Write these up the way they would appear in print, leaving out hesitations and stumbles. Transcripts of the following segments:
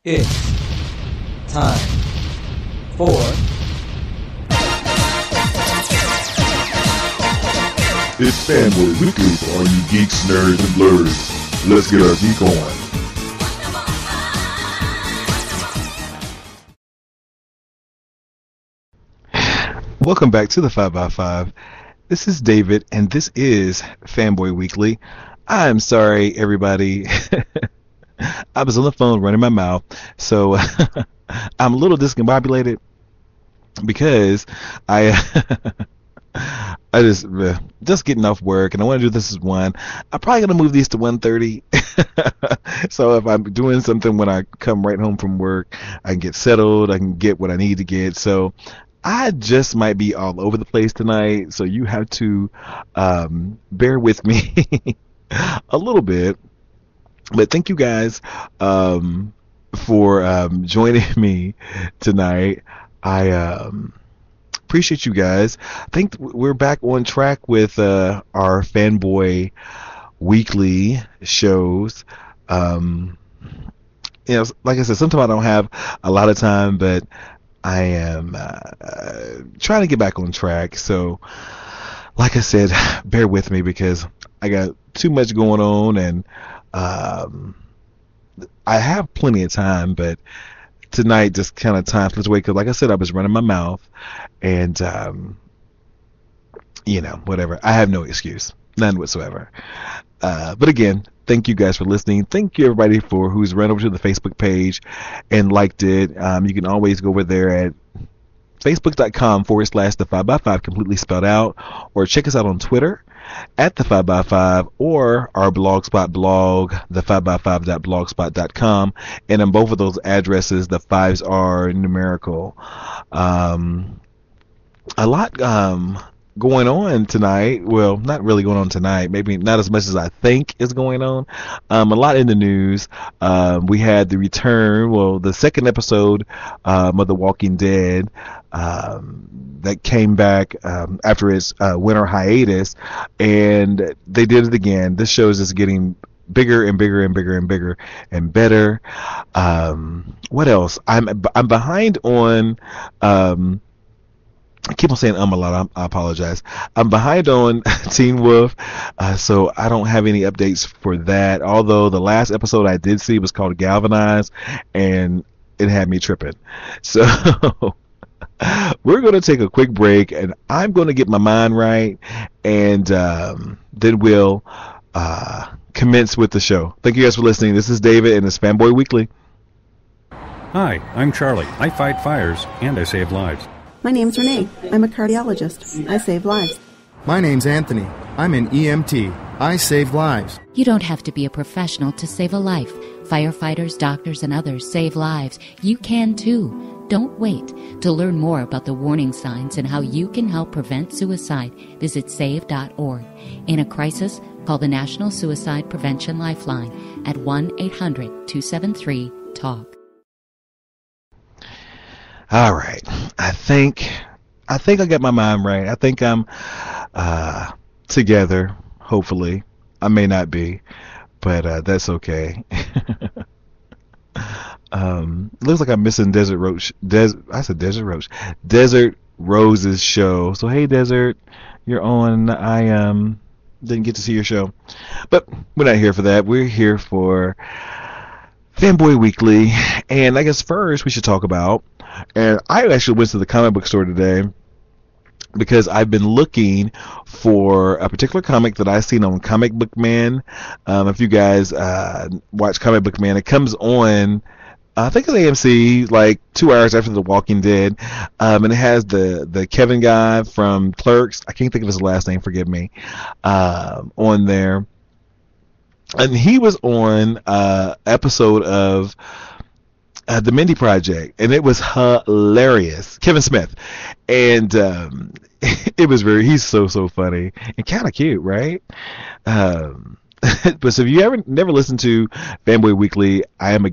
It's time for It's Fanboy Weekly for all you geeks, nerds, and blurs. Let's get our geek on. Welcome back to the 5x5. This is David, and this is Fanboy Weekly. I'm sorry, everybody. I was on the phone running my mouth, so I'm a little discombobulated because I I just getting off work, and I want to do this as one. I'm probably gonna move these to 1:30. So if I'm doing something when I come right home from work, I can get settled. I can get what I need to get. So I just might be all over the place tonight. So you have to bear with me a little bit. But thank you guys for joining me tonight. I appreciate you guys. I think we're back on track with our Fanboy Weekly shows. Like I said, sometimes I don't have a lot of time, but I am trying to get back on track. So, like I said, bear with me because I got too much going on, and I have plenty of time, but tonight just kind of time slips away because, like I said, I was running my mouth, and whatever. I have no excuse, none whatsoever. But again, thank you guys for listening. Thank you everybody for who's run over to the Facebook page and liked it. You can always go over there at facebook.com/the 5x5 completely spelled out, or check us out on Twitter at the 5x5, or our blogspot blog, the 5x5.blogspot.com, and on both of those addresses the fives are numerical. A lot going on tonight. Well, not really going on tonight, maybe not as much as I think is going on. A lot in the news. We had the return, the second episode of The Walking Dead that came back after its winter hiatus, and they did it again. This show is just getting bigger and bigger and bigger and bigger and better. What else? I'm behind on I keep on saying a lot. I apologize. I'm behind on Teen Wolf, so I don't have any updates for that. Although the last episode I did see was called Galvanize, and it had me tripping. So we're going to take a quick break, and I'm going to get my mind right, and then we'll commence with the show. Thank you guys for listening. This is David, and it's Fanboy Weekly. Hi, I'm Charlie. I fight fires, and I save lives. My name's Renee. I'm a cardiologist. I save lives. My name's Anthony. I'm an EMT. I save lives. You don't have to be a professional to save a life. Firefighters, doctors, and others save lives. You can too. Don't wait. To learn more about the warning signs and how you can help prevent suicide, visit save.org. In a crisis, call the National Suicide Prevention Lifeline at 1-800-273-TALK. All right. I think I got my mind right. I think I'm together, hopefully. I may not be, but that's okay. Looks like I'm missing Desert Rose's show. So hey, Desert, you're on. I didn't get to see your show, but we're not here for that. We're here for Fanboy Weekly, and I guess first we should talk about. And I actually went to the comic book store today because I've been looking for a particular comic that I've seen on Comic Book Man. If you guys watch Comic Book Man, it comes on, I think it's AMC, like 2 hours after The Walking Dead. And it has the Kevin guy from Clerks, I can't think of his last name, forgive me, on there. And he was on an episode of The Mindy Project, and it was hilarious. Kevin Smith, and it was he's so funny and kind of cute, right? But so if you never listened to Fanboy Weekly, I am a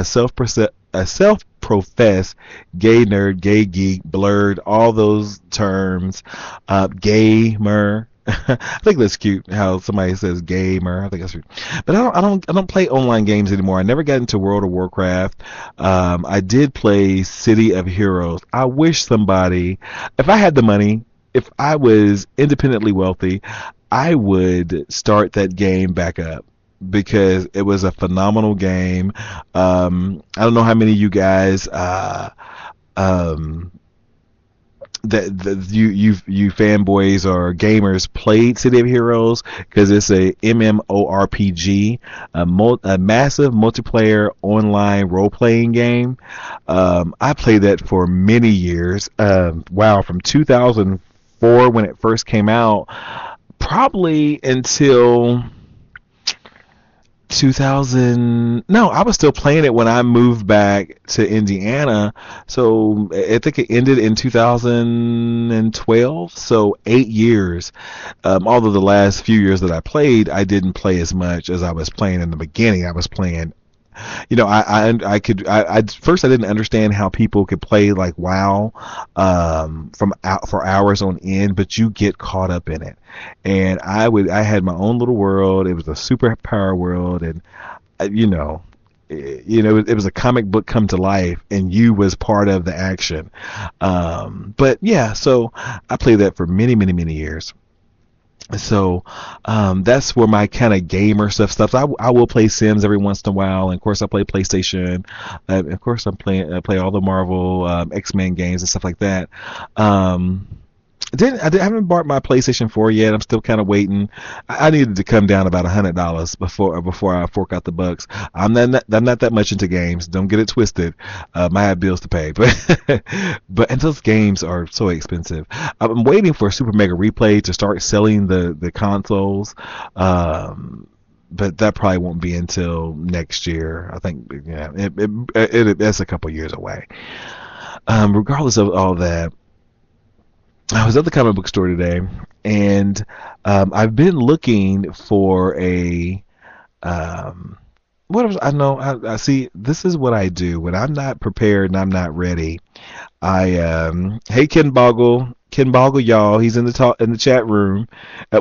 self-professed gay nerd, gay geek, blurred, all those terms, gamer, I think that's cute how somebody says gamer. I think that's cute. But I don't play online games anymore. I never got into World of Warcraft. I did play City of Heroes. I wish somebody, if I had the money, if I was independently wealthy, I would start that game back up because it was a phenomenal game. I don't know how many of you guys that you fanboys or gamers played City of Heroes, because it's a MMORPG, a massive multiplayer online role-playing game. I played that for many years. From 2004 when it first came out, probably until 2000. No, I was still playing it when I moved back to Indiana. So I think it ended in 2012. So 8 years. Although the last few years that I played, I didn't play as much as I was playing in the beginning. I was playing. First I didn't understand how people could play like WoW for hours on end, but you get caught up in it. And I had my own little world. It was a superpower world, and it was a comic book come to life, and you was part of the action. But yeah, so I played that for many, many, many years. So that's where my kind of gamer stuff stops. I will play Sims every once in a while, and of course I play PlayStation. Of course I play all the Marvel Xmen games and stuff like that. I haven't bought my PlayStation 4 yet. I'm still kind of waiting. I needed to come down about $100 before I fork out the bucks. I'm not that much into games. Don't get it twisted. I have bills to pay, and those games are so expensive. I'm waiting for Super Mega Replay to start selling the consoles. But that probably won't be until next year. I think, that's a couple years away. Regardless of all that, I was at the comic book store today, and I've been looking for I see. This is what I do when I'm not prepared and I'm not ready. Hey Ken Boggle, y'all. He's in the chat room.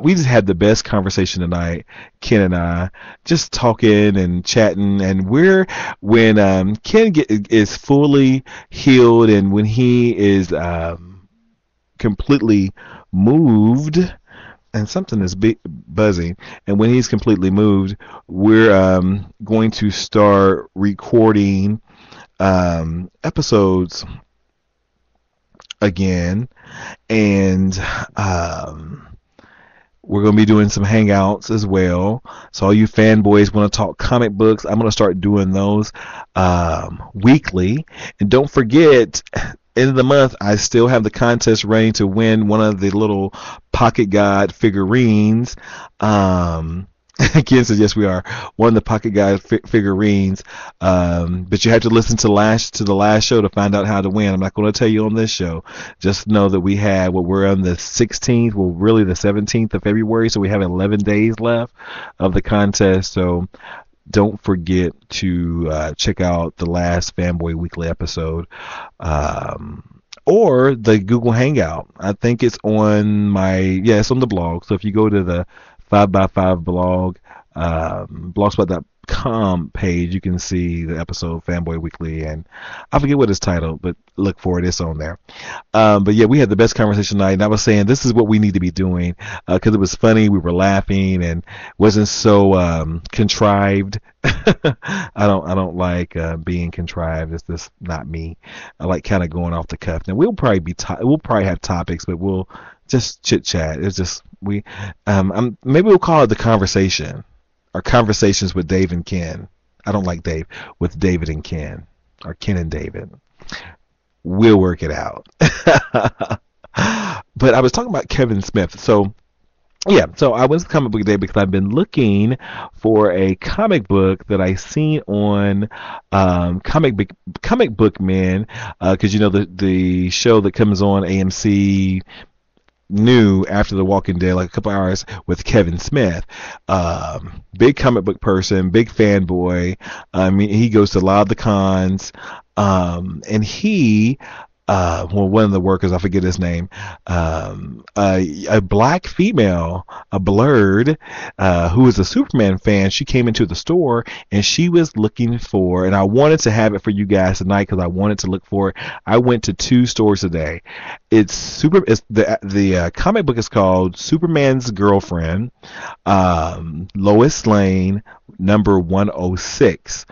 We just had the best conversation tonight, Ken and I, just talking and chatting. And when Ken is fully healed, and when he is completely moved, and something is buzzing, and when he's completely moved, we're going to start recording episodes again, and we're going to be doing some hangouts as well. So all you fanboys want to talk comic books, I'm going to start doing those weekly. And don't forget, end of the month, I still have the contest running to win one of the little Pocket God figurines. Ken says, yes, we are one of the Pocket God figurines. But you have to listen to the last show to find out how to win. I'm not going to tell you on this show. Just know that we're on the 16th, well, really the 17th of February. So we have 11 days left of the contest. So don't forget to check out the last Fanboy Weekly episode, or the Google Hangout. I think it's on it's on the blog. So if you go to the 5x5 blog, blogspot.com page, you can see the episode Fanboy Weekly, and I forget what it's titled, but look for it. It's on there. But yeah, we had the best conversation tonight, and I was saying this is what we need to be doing, because it was funny. We were laughing and wasn't so contrived. I don't like being contrived. It's just not me. I like kind of going off the cuff. Now we'll probably have topics, but we'll just chit chat. It's just maybe we'll call it the conversation, or conversations with Dave and Ken. I don't like Dave, with David and Ken, or Ken and David. We'll work it out. But I was talking about Kevin Smith. So yeah, so I went to the comic book today because I've been looking for a comic book that I seen on Comic Book Men, because the show that comes on AMC new after The Walking Dead, like a couple hours, with Kevin Smith. Big comic book person, big fanboy. I mean, he goes to a lot of the cons, and he well, one of the workers, I forget his name, a black female, a blurred, who is a Superman fan. She came into the store and she was looking for, and I wanted to have it for you guys tonight because I wanted to look for it. I went to 2 stores today. It's the comic book is called Superman's Girlfriend, Lois Lane, number 106,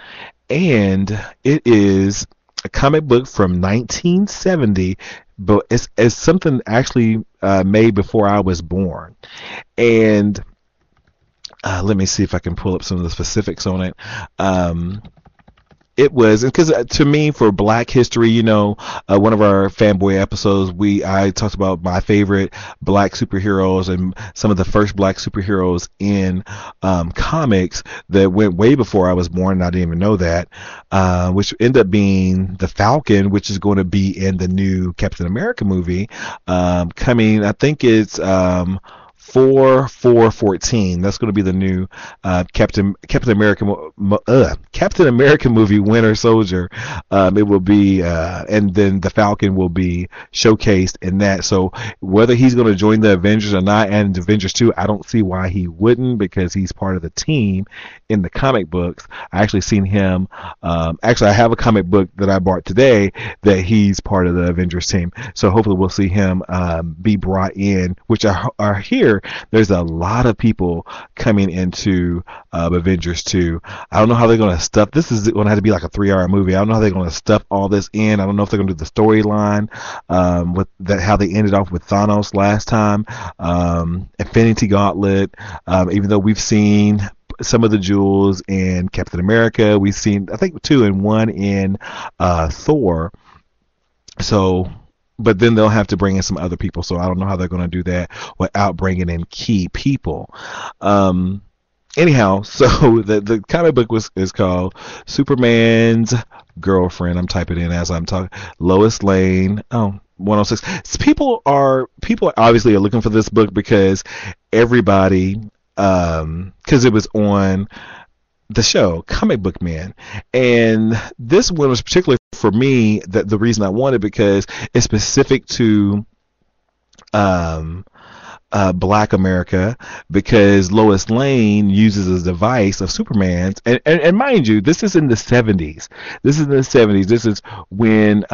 and it is a comic book from 1970, but it's something actually made before I was born. And let me see if I can pull up some of the specifics on it. It was, because to me, for Black History, one of our fanboy episodes, I talked about my favorite Black superheroes and some of the first Black superheroes in comics that went way before I was born, and I didn't even know that, which ended up being the Falcon, which is going to be in the new Captain America movie coming. I think it's 4/4/14. That's going to be the new Captain America movie, Winter Soldier. It will be, and then the Falcon will be showcased in that. So whether he's going to join the Avengers or not, and Avengers 2, I don't see why he wouldn't, because he's part of the team in the comic books. I actually seen him. Actually, I have a comic book that I bought today that he's part of the Avengers team. So hopefully we'll see him be brought in, which are here. There's a lot of people coming into Avengers 2. I don't know how they're going to stuff. This is going to have to be like a 3-hour movie. I don't know how they're going to stuff all this in. I don't know if they're going to do the storyline with that, how they ended off with Thanos last time. Infinity Gauntlet. Even though we've seen some of the jewels in Captain America, we've seen, I think, 2 and 1 in Thor. So, but then they'll have to bring in some other people, so I don't know how they're going to do that without bringing in key people. Anyhow, so the comic book is called Superman's Girlfriend. I'm typing in as I'm talking. Lois Lane. 106. People obviously are looking for this book because everybody, because it was on the show Comic Book Man, and this one was particularly for me that the reason I wanted, because it's specific to Black America, because Lois Lane uses a device of Superman's, and mind you, this is in the 70s. This is when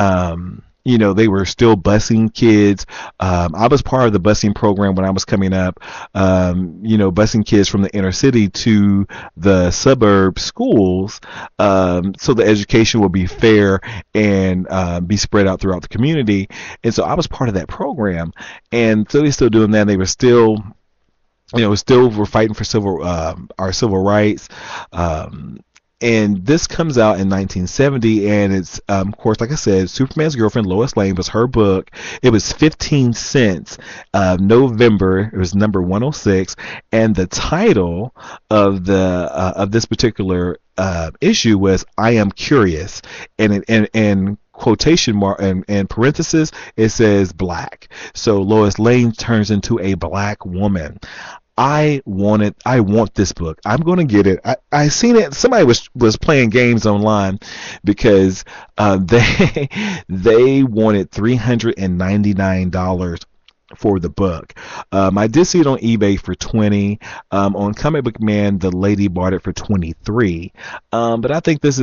they were still busing kids. I was part of the busing program when I was coming up, busing kids from the inner city to the suburb schools, so the education will be fair and be spread out throughout the community. And so I was part of that program. And so they're still doing that. They were still, we're fighting for our civil rights. And this comes out in 1970, and it's, of course, like I said, Superman's Girlfriend, Lois Lane, was her book. It was 15 cents. November, it was number 106, and the title of this particular issue was "I Am Curious," and in quotation mark and parenthesis, it says Black. So Lois Lane turns into a Black woman. I want this book. I'm going to get it. I seen it. Somebody was playing games online because they wanted $399 for the book. I did see it on eBay for $20. On Comic Book Man, the lady bought it for $23. But I think this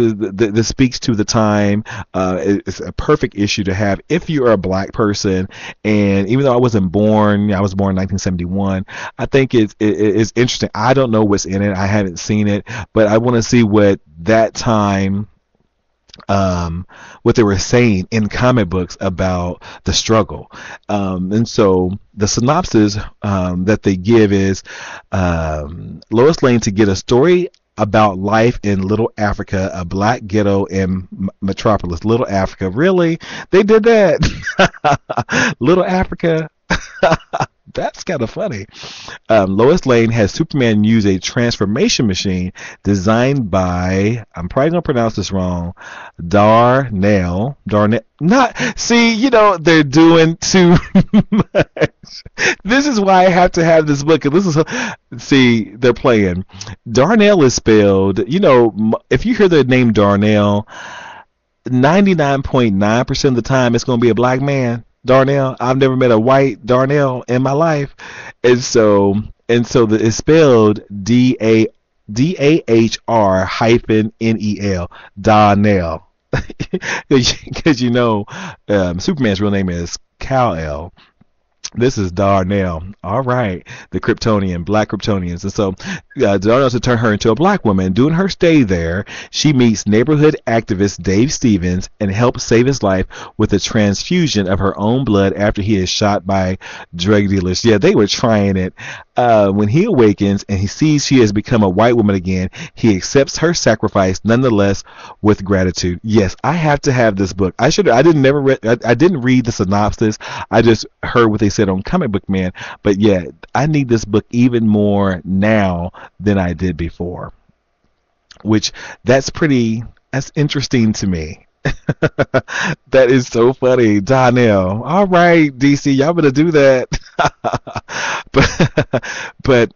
speaks to the time. It's a perfect issue to have if you are a Black person. And even though I was born in 1971, I think it's interesting. I don't know what's in it. I haven't seen it, but I want to see what that time, what they were saying in comic books about the struggle. And so the synopsis that they give is Lois Lane to get a story about life in Little Africa, a Black ghetto in Metropolis. Little Africa, really? They did that? Little Africa? That's kind of funny. Lois Lane has Superman use a transformation machine designed by, I'm probably going to pronounce this wrong, Darnell. They're doing too much. This is why I have to have this book. They're playing. Darnell is spelled, if you hear the name Darnell, 99.9% of the time it's going to be a black man. Darnell. I've never met a white Darnell in my life. It's spelled Dahr hyphen Nel. Darnell. Because Superman's real name is Kal-El. This is Darnell. All right. The Kryptonian, black Kryptonians. And so Darnell to turn her into a black woman. During her stay there, she meets neighborhood activist Dave Stevens and helps save his life with a transfusion of her own blood after he is shot by drug dealers. Yeah, they were trying it. When he awakens and he sees she has become a white woman again, he accepts her sacrifice nonetheless with gratitude. Yes, I have to have this book. I didn't read the synopsis. I just heard what they said on Comic Book Man. But yeah, I need this book even more now than I did before. That's interesting to me. That is so funny. Donnell. All right, DC, y'all better do that. but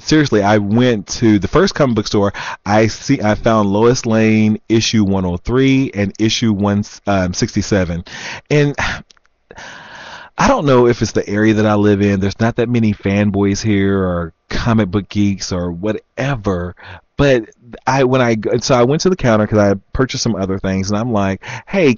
seriously, I went to the first comic book store. I found Lois Lane issue 103 and issue 167. And I don't know if it's the area that I live in. There's not that many fanboys here or comic book geeks or whatever. But I went to the counter because I purchased some other things, and I'm like, hey,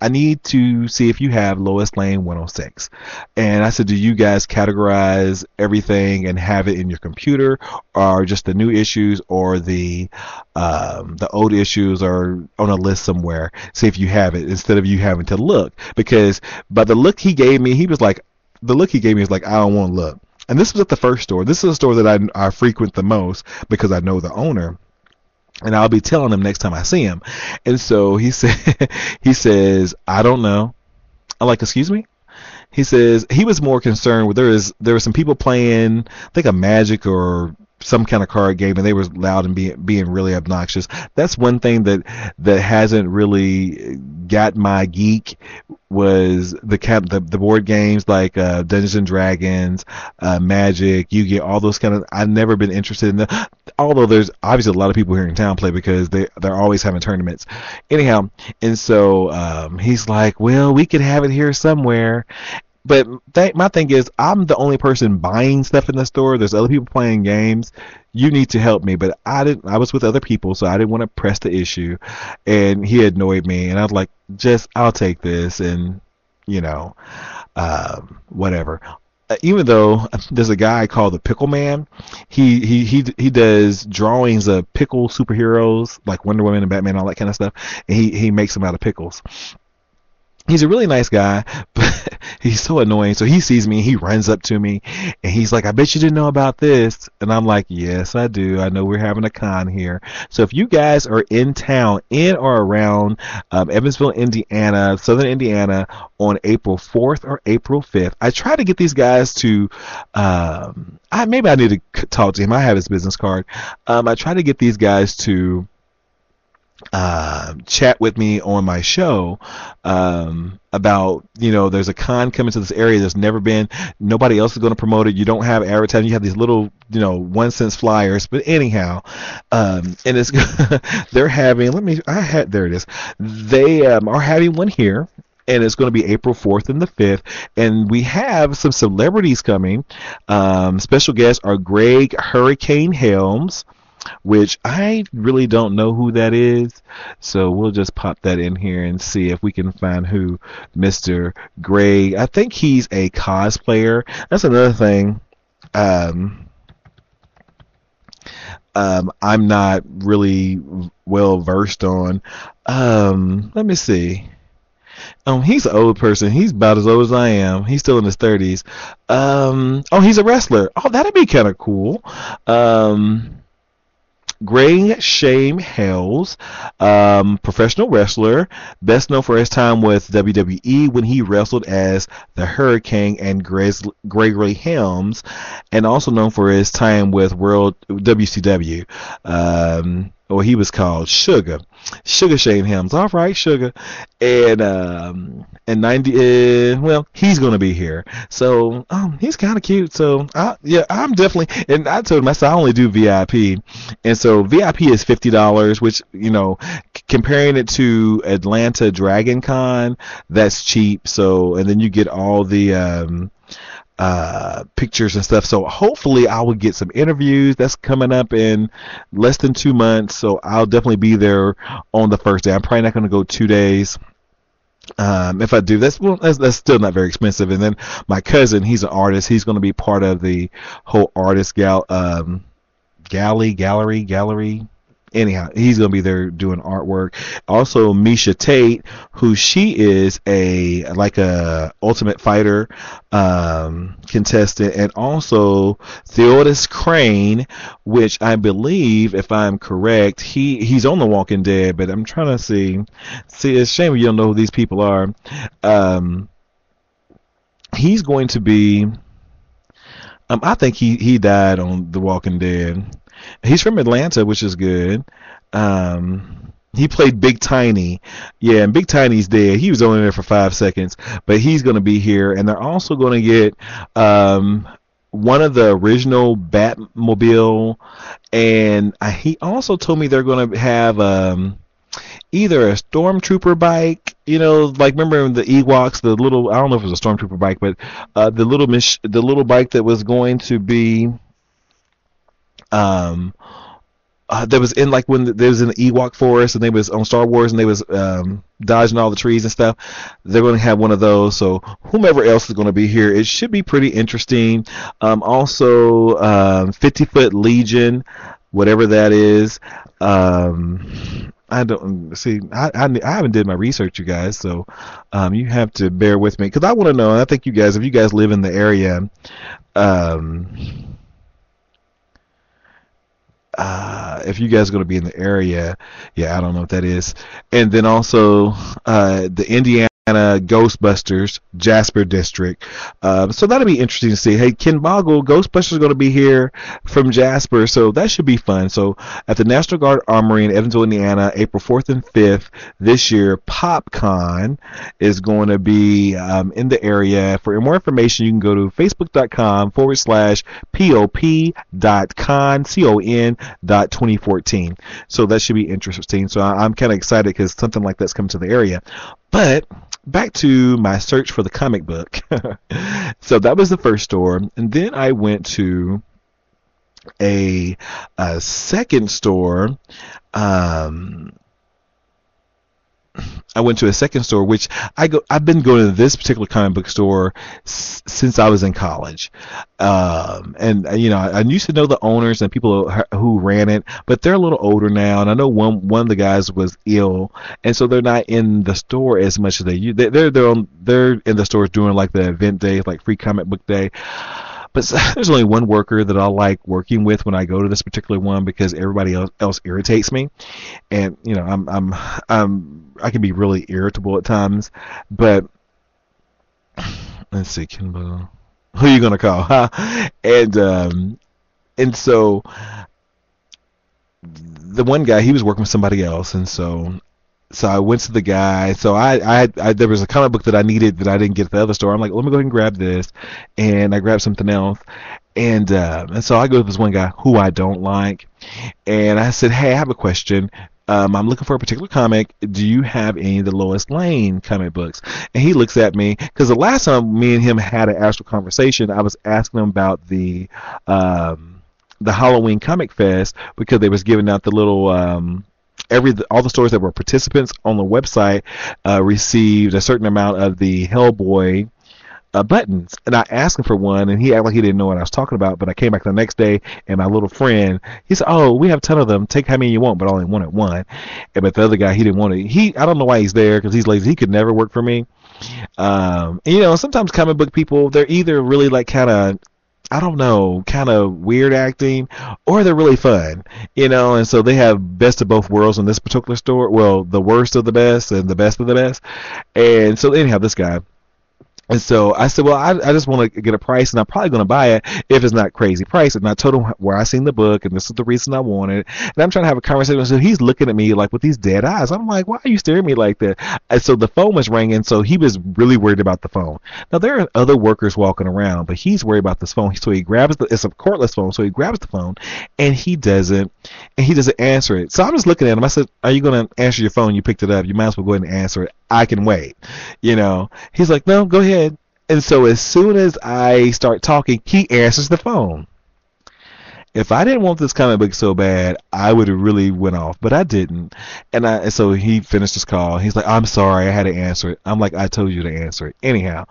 I need to see if you have Lois Lane 106. And I said, do you guys categorize everything and have it in your computer, or just the new issues, or the old issues, or on a list somewhere? See if you have it instead of you having to look. Because by the look he gave me, was like, I don't want to look. And this was at the first store. This is a store that I frequent the most because I know the owner. And I'll be telling him next time I see him. And so he says, I don't know. I'm like, excuse me? He says he was more concerned with there were some people playing, I think, a Magic or some kind of card game, and they were loud and being really obnoxious. That's one thing that hasn't really got my geek, was the board games like Dungeons and Dragons, Magic, Yu-Gi-Oh, all those kind of. I've never been interested in them. Although there's obviously a lot of people here in town play because they're always having tournaments. Anyhow, and so he's like, well, we could have it here somewhere. But my thing is, I'm the only person buying stuff in the store. There's other people playing games. You need to help me. But I was with other people, so I didn't want to press the issue. And he annoyed me. And I was like, I'll take this. And, whatever. Even though there's a guy called the Pickle Man, he does drawings of pickle superheroes like Wonder Woman and Batman, all that kind of stuff. And he makes them out of pickles. He's a really nice guy, but he's so annoying. So he sees me, he runs up to me, and he's like, I bet you didn't know about this. And I'm like, yes, I do. I know we're having a con here. So if you guys are in town, in or around Evansville, Indiana, Southern Indiana, on April 4th or April 5th, I try to get these guys to, maybe I need to talk to him. I have his business card. I try to get these guys to chat with me on my show about, there's a con coming to this area. There's never been, nobody else is going to promote it. You don't have advertising. You have these little 1-cent flyers. But anyhow, and it's they're having, there it is. They are having one here. And it's going to be April 4th and the 5th. And we have some celebrities coming. Special guests are Greg Hurricane Helms, which I really don't know who that is. So we'll just pop that in here and see if we can find who Mr. Greg. I think he's a cosplayer. That's another thing. I'm not really well versed on. Let me see. He's an old person. He's about as old as I am. He's still in his 30s. He's a wrestler. Oh, that'd be kind of cool. Greg Shame Hells, professional wrestler, best known for his time with WWE when he wrestled as the Hurricane and Gregory Helms, and also known for his time with World WCW. or he was called Sugar. Sugar Shane Helms. All right, Sugar. And 90, well, he's going to be here. So, he's kind of cute. So, I'm definitely, and I told him, I said, I only do VIP. And so VIP is $50, which, comparing it to Atlanta Dragon Con, that's cheap. So, and then you get all the, pictures and stuff. So hopefully I will get some interviews. That's coming up in less than 2 months. So I'll definitely be there on the first day. I'm probably not going to go 2 days. If I do, that's still not very expensive. And then my cousin, he's an artist. He's going to be part of the whole artist gallery. Anyhow, he's going to be there doing artwork. Also, Misha Tate, who she is a Ultimate Fighter contestant, and also Theodis Crane, which I believe, if I'm correct, he's on The Walking Dead. But I'm trying to see. It's a shame you don't know who these people are. He's going to be. I think he died on The Walking Dead. He's from Atlanta, which is good. He played Big Tiny. Yeah, and Big Tiny's dead. He was only there for 5 seconds, but he's going to be here. And they're also going to get one of the original Batmobile. And he also told me they're going to have either a Stormtrooper bike, remember the Ewoks, the little, I don't know if it was a Stormtrooper bike, but the little bike that was going to be that was in when there was in the Ewok forest and they was on Star Wars and they was dodging all the trees and stuff. They're going to have one of those. So whomever else is going to be here, it should be pretty interesting. Also 50-foot Legion, whatever that is. I don't see. I haven't did my research, you guys. So you have to bear with me because I want to know. And I think you guys, if you guys live in the area, if you guys are going to be in the area, I don't know what that is. And then also the Indiana Ghostbusters Jasper District. So that'll be interesting to see. Hey, Ken Boggle, Ghostbusters are going to be here from Jasper, so that should be fun. So at the National Guard Armory in Evansville, Indiana, April 4th and 5th this year, PopCon is going to be in the area. For more information, you can go to facebook.com/pop.con.2014. So that should be interesting. So I'm kind of excited because something like that's coming to the area. But back to my search for the comic book. So that was the first store. And then I went to a second store. Which I've been going to this particular comic book store since I was in college. And I used to know the owners and people who ran it, but they're a little older now. And I know one of the guys was ill, and so they're not in the store as much as they used. They're in the stores doing like the event day, like free comic book day. But there's only one worker that I like working with when I go to this particular one because everybody else irritates me, and I can be really irritable at times. But let's see, Kimbo, who are you gonna call? Huh? And so the one guy, he was working with somebody else, and so I went to the guy. So I there was a comic book that I needed that I didn't get at the other store. I'm like, let me go ahead and grab this, and I grabbed something else. And so I go to this one guy who I don't like, and I said, hey, I have a question. I'm looking for a particular comic. Do you have any of the Lois Lane comic books? And he looks at me because the last time me and him had an actual conversation, I was asking him about the Halloween Comic Fest because they was giving out the little all the stores that were participants on the website received a certain amount of the Hellboy buttons, and I asked him for one, and he acted like he didn't know what I was talking about. But I came back the next day, and my little friend, he said, "Oh, we have a ton of them. Take how many you want, but I only wanted one." And but the other guy, he didn't want it. I don't know why he's there because he's lazy. He could never work for me. And, sometimes comic book people, they're either really like kind of, I don't know, kind of weird acting, or they're really fun, and so they have best of both worlds in this particular store. Well, the worst of the best and the best of the best. And so anyhow, this guy, And so I said, well, I just want to get a price, and I'm probably going to buy it if it's not crazy price. And I told him where I seen the book, and this is the reason I want it. And I'm trying to have a conversation. So he's looking at me like with these dead eyes. I'm like, why are you staring at me like that? And so the phone was ringing, so he was really worried about the phone. Now, there are other workers walking around, but he's worried about this phone. So he grabs it's a cordless phone, so he grabs the phone, and he doesn't answer it. So I'm just looking at him. I said, are you going to answer your phone? You picked it up. You might as well go ahead and answer it. I can wait. He's like, no, go ahead. And so as soon as I start talking, he answers the phone. If I didn't want this comic book so bad, I would have really went off, but I didn't. And so he finished his call. He's like, I'm sorry, I had to answer it. I'm like, I told you to answer it. Anyhow.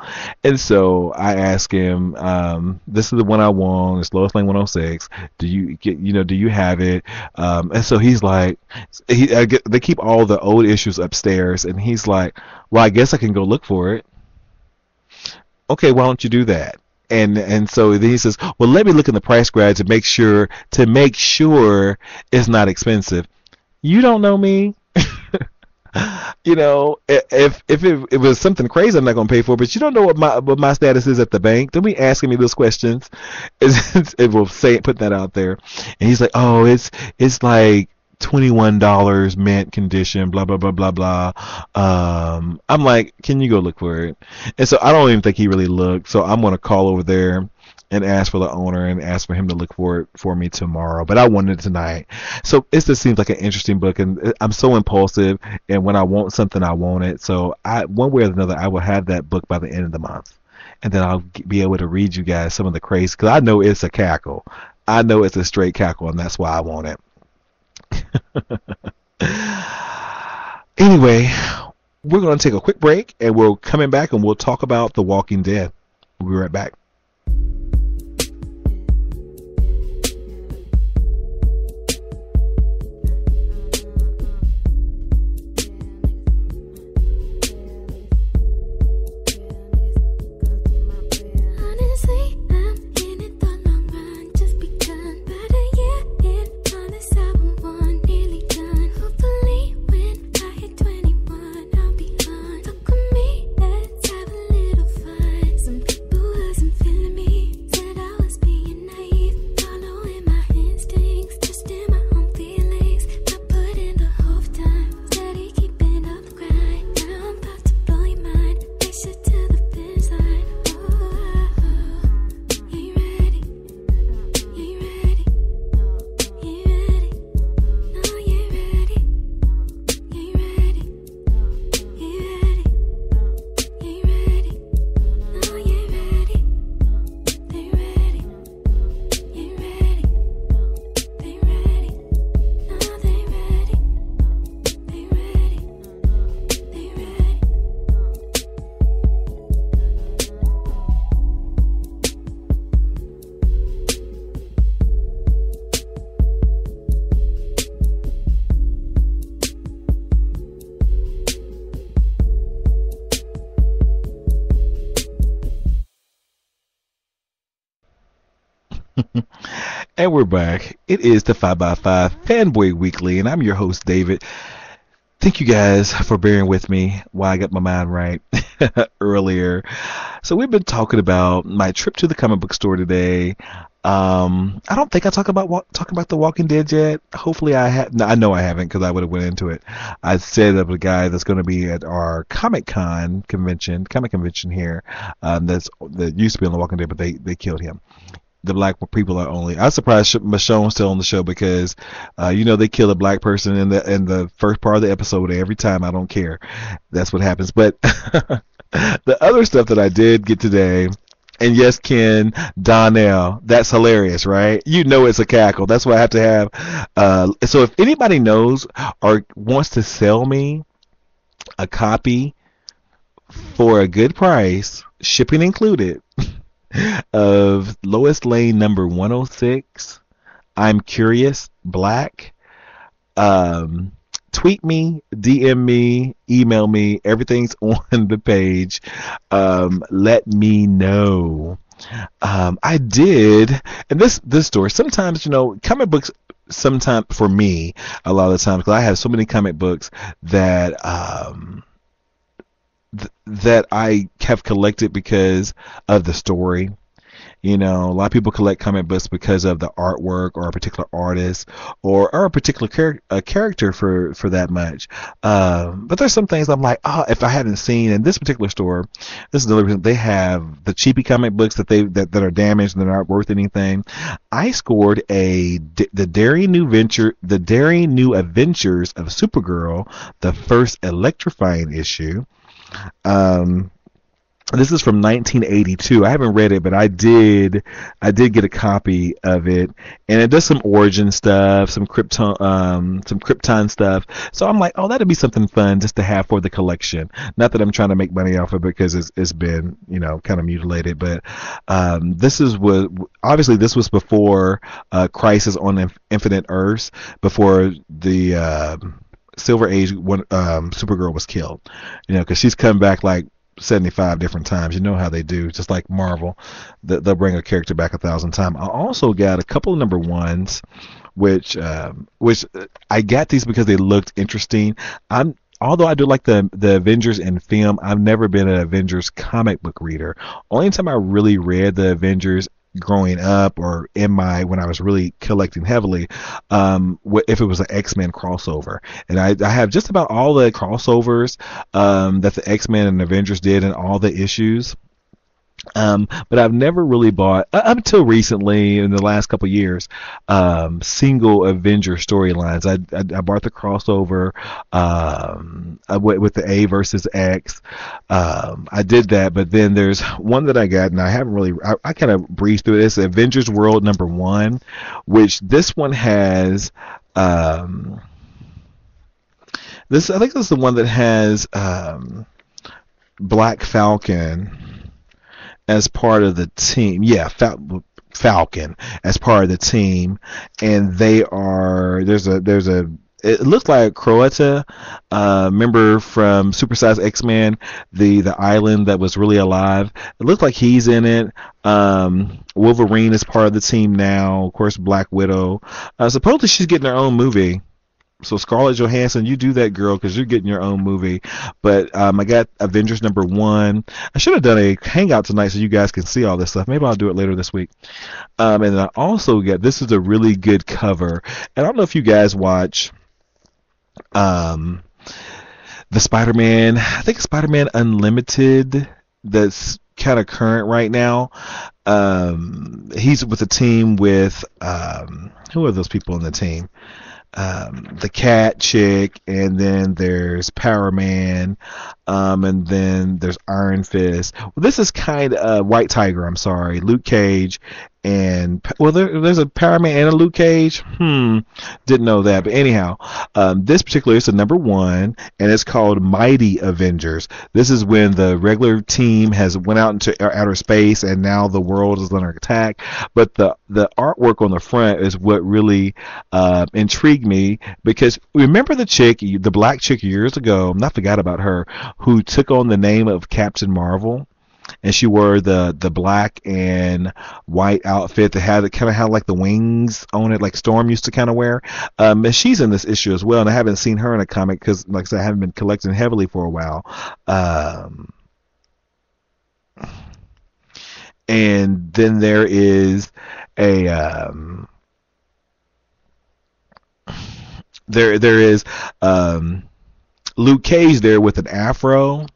And so I asked him, this is the one I want. It's Lois Lane 106. Do you have it? And so he's like, they keep all the old issues upstairs. And he's like, well, I guess I can go look for it. Okay, why don't you do that? And so then he says, well, let me look in the price guide to make sure it's not expensive. You don't know me. If it was something crazy, I'm not going to pay for it, but you don't know what my status is at the bank. Don't be asking me those questions. It will put that out there. And he's like, oh, it's like $21 mint condition, blah blah blah blah blah. I'm like, can you go look for it? And so I don't even think he really looked. So I'm gonna call over there and ask for the owner and ask for him to look for it for me tomorrow. But I wanted it tonight. So it just seems like an interesting book, and I'm so impulsive. And when I want something, I want it. So one way or another, I will have that book by the end of the month, and then I'll be able to read you guys some of the crazy, because I know it's a cackle. I know it's a straight cackle, and that's why I want it. Anyway, we're going to take a quick break, and we'll come back and we'll talk about The Walking Dead. We'll be right back. And we're back. It is the 5x5 Fanboy Weekly, and I'm your host, David. Thank you guys for bearing with me while I got my mind right earlier. So we've been talking about my trip to the comic book store today. I don't think I talked about The Walking Dead yet. Hopefully I have. No, I know I haven't, because I would have went into it. I set up a guy that's going to be at our comic convention here. That used to be on The Walking Dead, but they killed him. The black people are only. I'm surprised Michonne's still on the show, because they kill a black person in the first part of the episode every time. I don't care. That's what happens. But the other stuff that I did get today, and yes, Ken, Donnell, that's hilarious, right? It's a cackle. That's what I have to have. So if anybody knows or wants to sell me a copy for a good price, shipping included, of Lois Lane number 106, I'm Curious Black, tweet me, DM me, email me. Everything's on the page. Let me know. I did, and this story. Sometimes comic books. Sometimes for me, a lot of the times, because I have so many comic books that that I have collected because of the story. You know, a lot of people collect comic books because of the artwork or a particular artist or a particular character for that much. But there's some things I'm like, oh, if I hadn't seen in this particular store, this is the reason they have the cheapy comic books that are damaged and they're not worth anything. I scored the Daring New Adventures of Supergirl, the first electrifying issue. This is from 1982. I haven't read it, but I did get a copy of it, and it does some origin stuff, some Krypton stuff. So I'm like, oh, that'd be something fun just to have for the collection. Not that I'm trying to make money off of it because it's been, you know, kind of mutilated, but this was before Crisis on Infinite Earths, before the Silver Age when Supergirl was killed. You know, because she's come back like 75 different times. You know how they do, just like Marvel. They'll bring a character back 1,000 times. I also got a couple of number ones, which I got these because they looked interesting. Although I do like the Avengers in film, I've never been an Avengers comic book reader. Only time I really read the Avengers growing up or when I was really collecting heavily, if it was an Xmen crossover. And I have just about all the crossovers that the Xmen and Avengers did in all the issues. But I've never really bought, up until recently in the last couple of years, single Avenger storylines. I bought the crossover with the A versus X. I did that, but then there's one that I got, and I haven't really, I kind of breezed through it. It's Avengers World #1, which this one has, I think this is the one that has Black Falcon as part of the team. Yeah, Falcon as part of the team, and it looks like Croata, member from Supersized X-Men, the island that was really alive. It looks like he's in it. Wolverine is part of the team now. Of course, Black Widow. Supposedly she's getting her own movie. So Scarlett Johansson, you do that, girl, because you're getting your own movie. But I got Avengers #1. I should have done a hangout tonight so you guys can see all this stuff. Maybe I'll do it later this week. And then I also got, this is a really good cover. And I don't know if you guys watch the Spider-Man, I think Spider-Man Unlimited, that's kind of current right now. He's with a team with, who are those people on the team? The Cat Chick, and then there's Power Man, and then there's Iron Fist. Well, this is kind of White Tiger, I'm sorry, Luke Cage, and there's a Power Man and a Luke Cage. Didn't know that, but anyhow, this particular is a #1, and it's called Mighty Avengers. This is when the regular team has went out into outer space, and now the world is under attack. But the artwork on the front is what really intrigued me, because remember the black chick years ago, I forgot about her, who took on the name of Captain Marvel, and she wore the black and white outfit that had like the wings on it, like Storm used to kind of wear. And she's in this issue as well, and I haven't seen her in a comic because, like I said, I haven't been collecting heavily for a while. And then there is a there is Luke Cage there with an afro.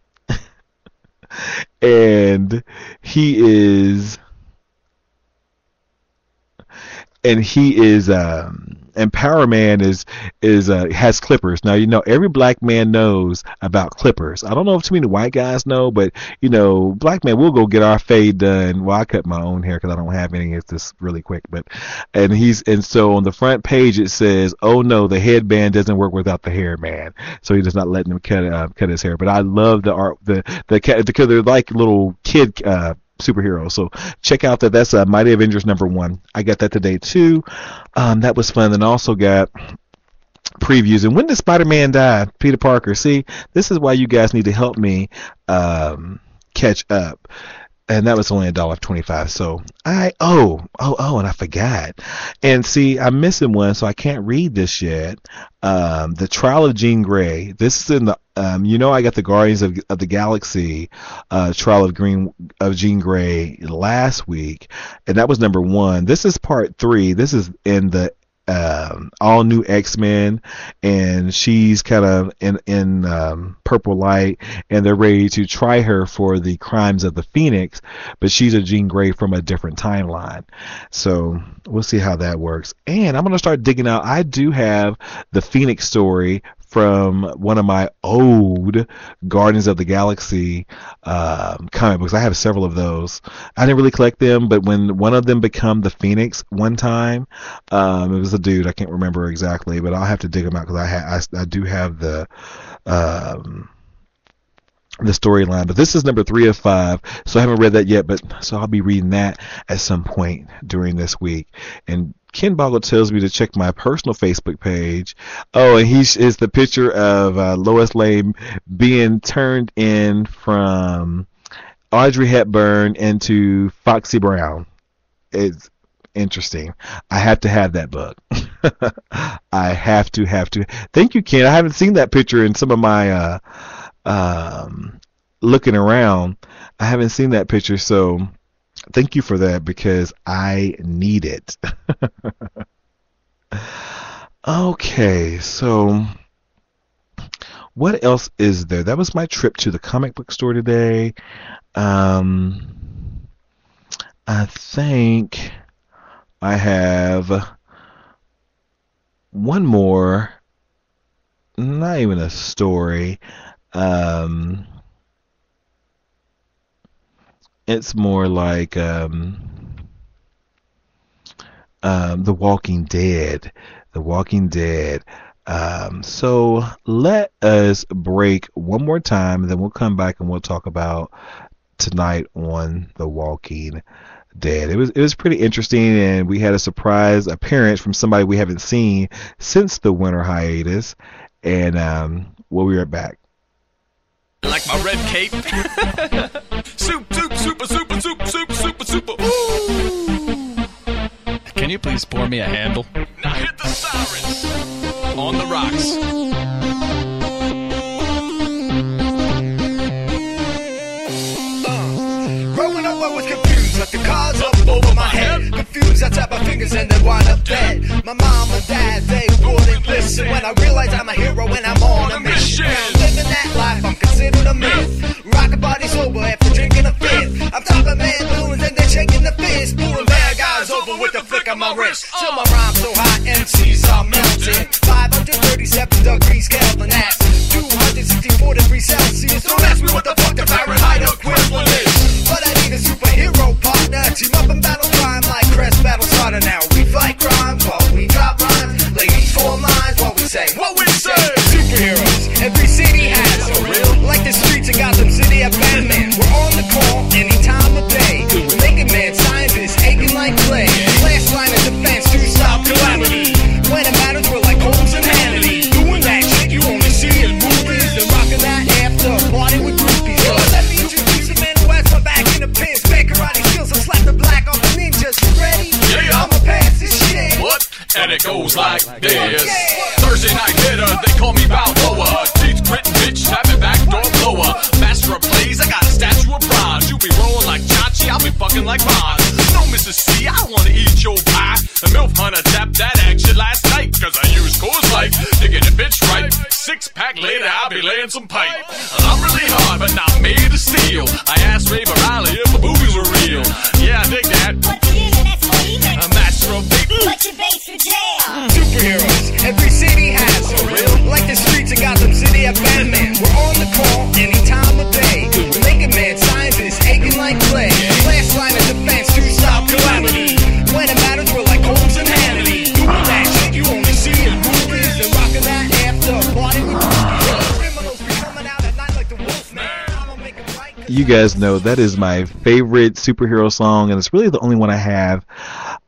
And he is and Power Man has clippers. Now, you know, every black man knows about clippers. I don't know if too many white guys know, but, you know, black men, we'll go get our fade done. Well, I cut my own hair because I don't have any. It's just really quick. And so on the front page it says, "Oh no, the headband doesn't work without the hair man." So he's just not letting him cut his hair. But I love the art, because they're like little kid superheroes. So check out that's Mighty Avengers #1. I got that today too. That was fun. And also got previews. And when did Spider-Man die? Peter Parker. See, this is why you guys need to help me catch up. and that was only $1.25. So and I forgot. And see, I'm missing one, so I can't read this yet. The Trial of Jean Grey. This is in the I got the Guardians of the Galaxy Trial of Jean Grey last week, and that was number 1. This is part 3. This is in the all new Xmen, and she's kind of in purple light, and they're ready to try her for the crimes of the Phoenix, but she's a Jean Grey from a different timeline. So we'll see how that works. And I'm going to start digging out. I do have the Phoenix story from one of my old Guardians of the Galaxy comic books. I have several of those. I didn't really collect them, but when one of them became the Phoenix one time, it was a dude. I can't remember exactly, but I'll have to dig them out because I do have the storyline. But this is number 3 of 5, so I haven't read that yet. So I'll be reading that at some point during this week. And Ken Boggle tells me to check my personal Facebook page. Oh, and is the picture of Lois Lane being turned in from Audrey Hepburn into Foxy Brown. It's interesting. I have to have that book. I have to. Thank you, Ken. I haven't seen that picture in some of my looking around. I haven't seen that picture, so thank you for that because I need it. Okay, so what else is there? That was my trip to the comic book store today. I think I have one more, not even a story. It's more like The Walking Dead. The Walking Dead. So let us break one more time, and then we'll come back and we'll talk about tonight on The Walking Dead. It was pretty interesting, and we had a surprise appearance from somebody we haven't seen since the winter hiatus. And we'll be right back. Like my red cape. Super. Ooh. Can you please pour me a handle? Now hit the sirens on the rocks. Growing up, I was confused, like the cars up over my head. Confused, I tap my fingers and then wind up dead. My mom and dad, they wouldn't listen when I realized I'm a hero and I'm on a mission. Living that life, I'm considered a myth. Rockin' body sober after drinking a fifth. I'm talking man balloons and they're shaking the fist. Pulling bad guys over with the flick of my wrist. Till my rhyme so hot, MCs are melting. 537 degrees Kelvin, that's 264 degrees Celsius. Don't ask me what the fuck the Fahrenheit equivalent is. But I need a superhero partner. Team up and battle crime like Crest Battle Starter. Now we fight crime while we drop rhymes. Ladies form lines while we say what we say. Superheroes, every city has a real. Like the streets of Gotham City at Batman. We're on the call any time of day. Making mad scientists aching like clay. Last line of defense to stop calamity. When it matters, we're like Holmes and Hannity. Doing that shit you only see in movies. And rocking that after party with groupies. So let me introduce a man who has my back in the pins. Bad karate skills, so slap the black off the ninjas. You ready? Yeah. I'ma pass this shit. What? And it goes like this. Thursday night hitter, they call me Balboa. Teeth gritting bitch, tapping back door blower. Master of plays, I got a statue of bronze. You be rolling like Chachi, I'll be fucking like Ron. No, Mrs. C, I wanna eat your pie. The MILF hunter tapped that action last night. Cause I used Coors Light to get a bitch right. 6-pack later, I'll be laying some pipe. I'm really hard, but not made of steel. I asked Ray Riley if the boobies were real. Yeah, I dig that. A master of beat. What's your base for jail? Superheroes, every city has a real. Like the streets of Gotham City at Batman. We're on the call any time of day. We're making mad scientists aching like clay. Last line of defense to stop calamity. When it matters, we're like Holmes and Hannity. Doing that shit you only see in movies. And rocking that after party with groupies. Criminals be coming out at night like the Wolfman. I'ma make 'em right. You guys know that is my favorite superhero song, and it's really the only one I have.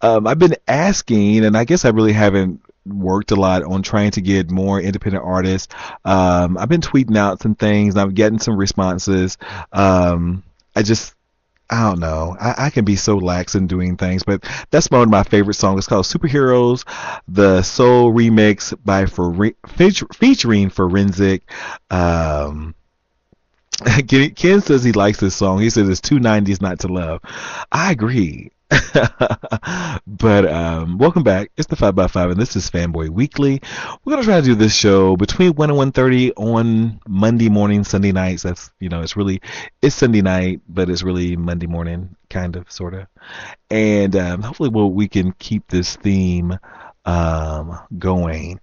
I've been asking, and I guess I really haven't worked a lot on trying to get more independent artists. I've been tweeting out some things, and I've gotten some responses. I don't know. I can be so lax in doing things, but that's one of my favorite songs. It's called Superheroes, the soul remix by featuring Forensic. Ken says he likes this song. He says it's 290s not to love. I agree. But welcome back. It's the 5x5 and this is Fanboy Weekly. We're going to try to do this show between 1 and 1:30 on Monday morning, Sunday nights. That's, it's Sunday night, but it's really Monday morning, kind of, sort of. And hopefully we can keep this theme going.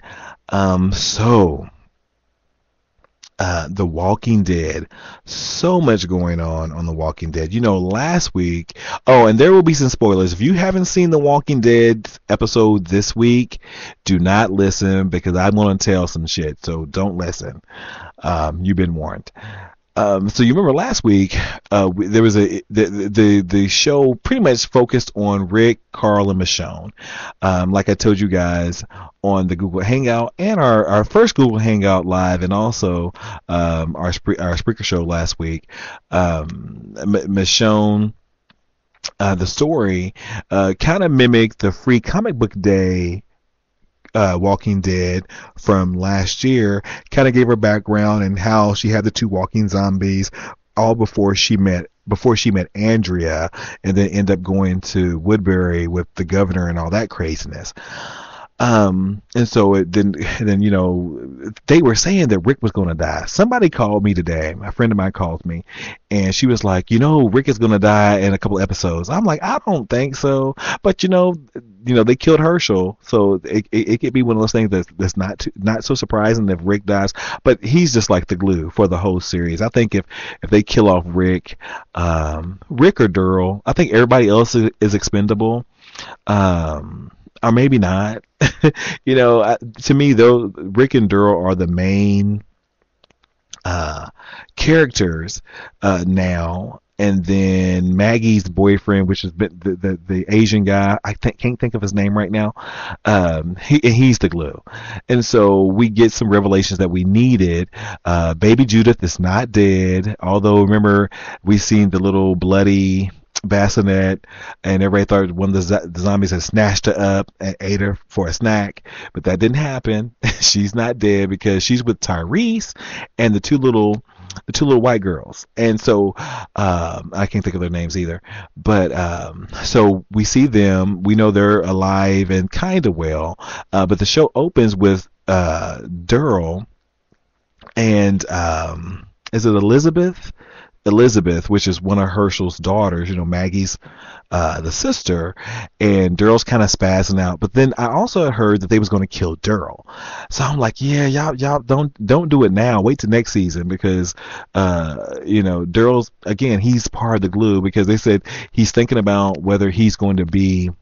The Walking Dead. So much going on The Walking Dead. Last week, and there will be some spoilers. If you haven't seen The Walking Dead episode this week, do not listen because I'm going to tell some shit. So don't listen. You've been warned. So you remember last week, there was the show pretty much focused on Rick, Carl, and Michonne. Like I told you guys on the Google Hangout and our first Google Hangout live, and also our Spreaker show last week. Michonne, the story kind of mimicked the Free Comic Book Day Walking Dead from last year. Kind of gave her background and how she had the two walking zombies all before she met Andrea, and then end up going to Woodbury with the governor and all that craziness. And so then they were saying that Rick was going to die. Somebody called me today. A friend of mine called me, and she was like, Rick is going to die in a couple episodes. I'm like, I don't think so. But they killed Herschel, so it could be one of those things that's not so surprising if Rick dies. But he's just like the glue for the whole series. I think if they kill off Rick or Durrell, I think everybody else is expendable. Or maybe not. To me, though, Rick and Durrell are the main characters now. And then Maggie's boyfriend, which is the Asian guy, can't think of his name right now. He's the glue. And so we get some revelations that we needed. Baby Judith is not dead. Although, remember, we seen the little bloody bassinet, and everybody thought one of the zombies had snatched her up and ate her for a snack, but that didn't happen. She's not dead because she's with Tyrese and the two little white girls. And so I can't think of their names either, but so we see them, we know they're alive and kind of well, but the show opens with Durrell and is it Elizabeth, which is one of Herschel's daughters, Maggie's the sister, and Durrell's kind of spazzing out. But then I also heard that they was going to kill Durrell, so I'm like, yeah, y'all don't do it now. Wait till next season because Durrell's, again, he's part of the glue, because they said he's thinking about whether he's going to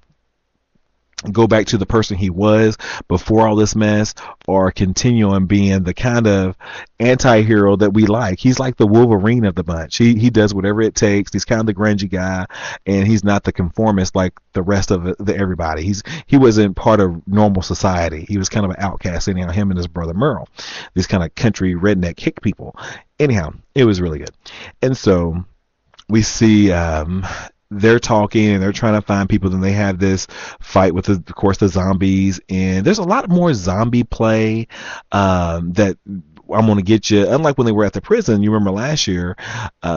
go back to the person he was before all this mess, or continue on being the kind of anti-hero that we like. He's like the Wolverine of the bunch. He does whatever it takes. He's kind of the grungy guy, and he's not the conformist like the rest of everybody. He wasn't part of normal society. He was kind of an outcast, anyhow, him and his brother Merle, these kind of country redneck hick people. Anyhow, it was really good. And so we see they're talking and they're trying to find people. Then they have this fight with, of course, the zombies, and there's a lot more zombie play that I'm going to get you. Unlike when they were at the prison, you remember last year, they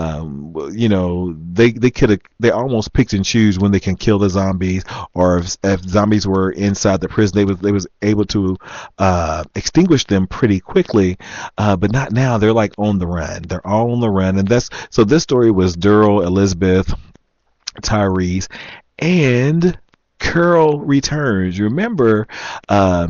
almost picked and choose when they can kill the zombies, or if zombies were inside the prison, they was able to extinguish them pretty quickly, but not now. They're like on the run. They're all on the run, and so this story was Durrell, Elizabeth, Tyrese, and Carol returns. You remember,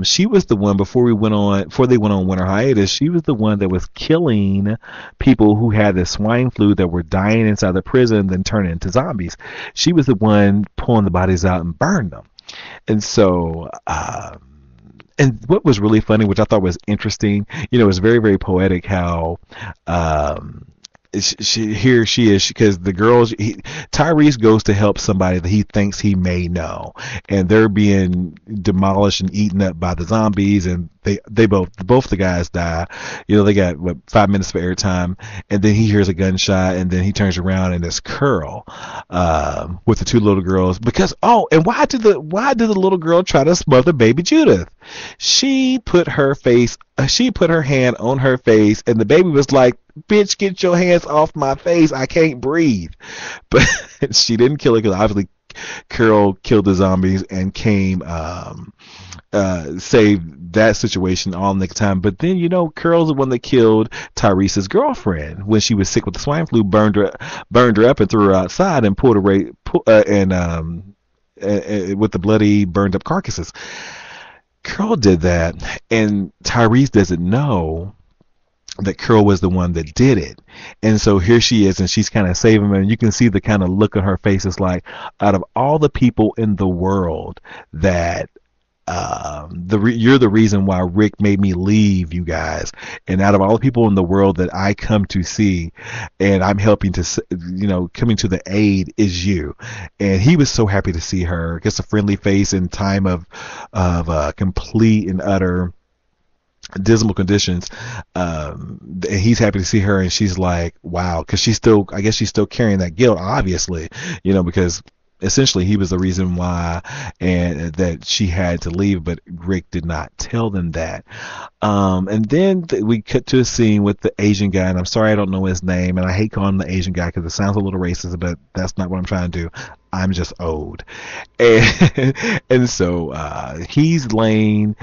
she was the one before they went on winter hiatus. She was the one that was killing people who had the swine flu that were dying inside the prison, then turning into zombies. She was the one pulling the bodies out and burning them. And so, and what was really funny, which I thought was interesting, it was very, very poetic how here she is, because the girls, Tyrese goes to help somebody that he thinks he may know, and they're being demolished and eaten up by the zombies, and they both the guys die. They got 5 minutes of airtime, and then he hears a gunshot, and then he turns around and it's Curl with the two little girls. Because and why did the little girl try to smother baby Judith? She put her hand on her face, and the baby was like, "Bitch, get your hands off my face, I can't breathe." But she didn't kill her, because obviously Carol killed the zombies and came saved that situation all in the time. But then Carol's the one that killed Tyrese's girlfriend when she was sick with the swine flu, burned her up and threw her outside and pulled her with the bloody burned up carcasses. Carol did that, and Tyrese doesn't know that Carol was the one that did it. And so here she is, and she's kind of saving him, and you can see the kind of look on her face. It's like, out of all the people in the world that you're the reason why Rick made me leave, you guys, and out of all the people in the world that I come to see and I'm helping to, coming to the aid, is you. And he was so happy to see her, gets a friendly face in time of complete and utter dismal conditions. And he's happy to see her, and she's like, wow, because she's still carrying that guilt, obviously, because essentially he was the reason why, and that she had to leave, but Rick did not tell them that. And then we cut to a scene with the Asian guy, and I'm sorry I don't know his name, and I hate calling him the Asian guy because it sounds a little racist, but that's not what I'm trying to do. I'm just old. And so he's laying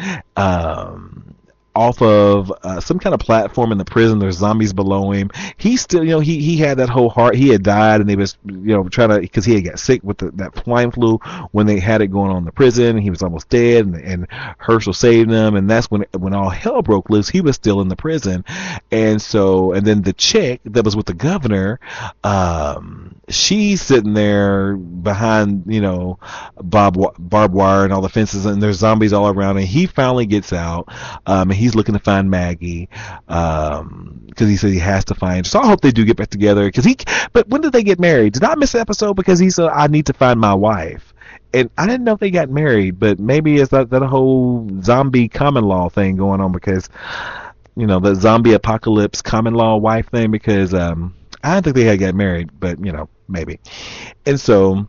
off of some kind of platform in the prison. There's zombies below him. He still, he had that whole heart. He had died, and they was, trying to, because he had got sick with that swine flu when they had it going on in the prison. He was almost dead, and Herschel saved him, and that's when all hell broke loose. He was still in the prison, and then the chick that was with the governor, she's sitting there behind, barbed wire and all the fences, and there's zombies all around, and he finally gets out, and he's looking to find Maggie, because he said he has to find her. So I hope they do get back together, but when did they get married? Did I miss the episode? Because he said, I need to find my wife. And I didn't know if they got married, but maybe it's that whole zombie common law thing going on, because, the zombie apocalypse common law wife thing, because I didn't think they had got married, but, maybe. And so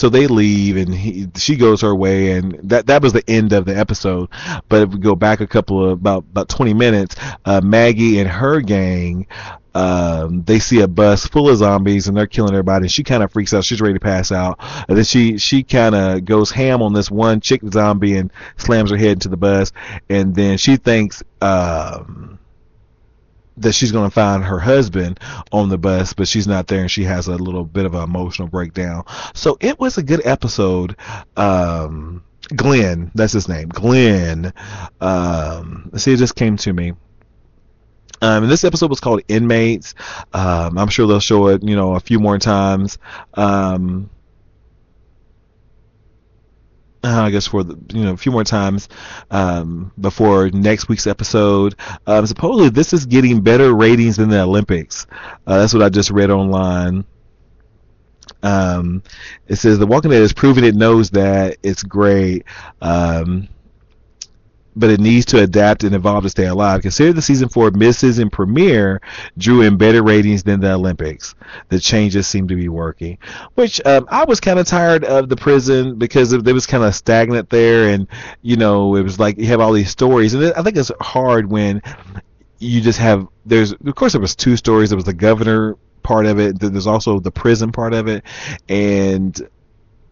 they leave, and she goes her way, and that was the end of the episode. But if we go back a couple of about 20 minutes, Maggie and her gang, they see a bus full of zombies, and they're killing everybody, and she kind of freaks out. She's ready to pass out, and then she kind of goes ham on this one chick zombie and slams her head into the bus, and then she thinks that she's going to find her husband on the bus, but she's not there, and she has a little bit of an emotional breakdown. So it was a good episode. Glenn, that's his name, Glenn. See, it just came to me. And this episode was called Inmates. I'm sure they'll show it, a few more times. I guess for a few more times before next week's episode. Supposedly this is getting better ratings than the Olympics. That's what I just read online. It says The Walking Dead has proven it knows that. It's great. But it needs to adapt and evolve to stay alive. Consider the season 4 mid-season premiere drew in better ratings than the Olympics. The changes seem to be working. Which I was kind of tired of the prison, because it was kind of stagnant there, and it was like you have all these stories, and I think it's hard when you just have. Of course there was 2 stories. There was the governor part of it. There's also the prison part of it, and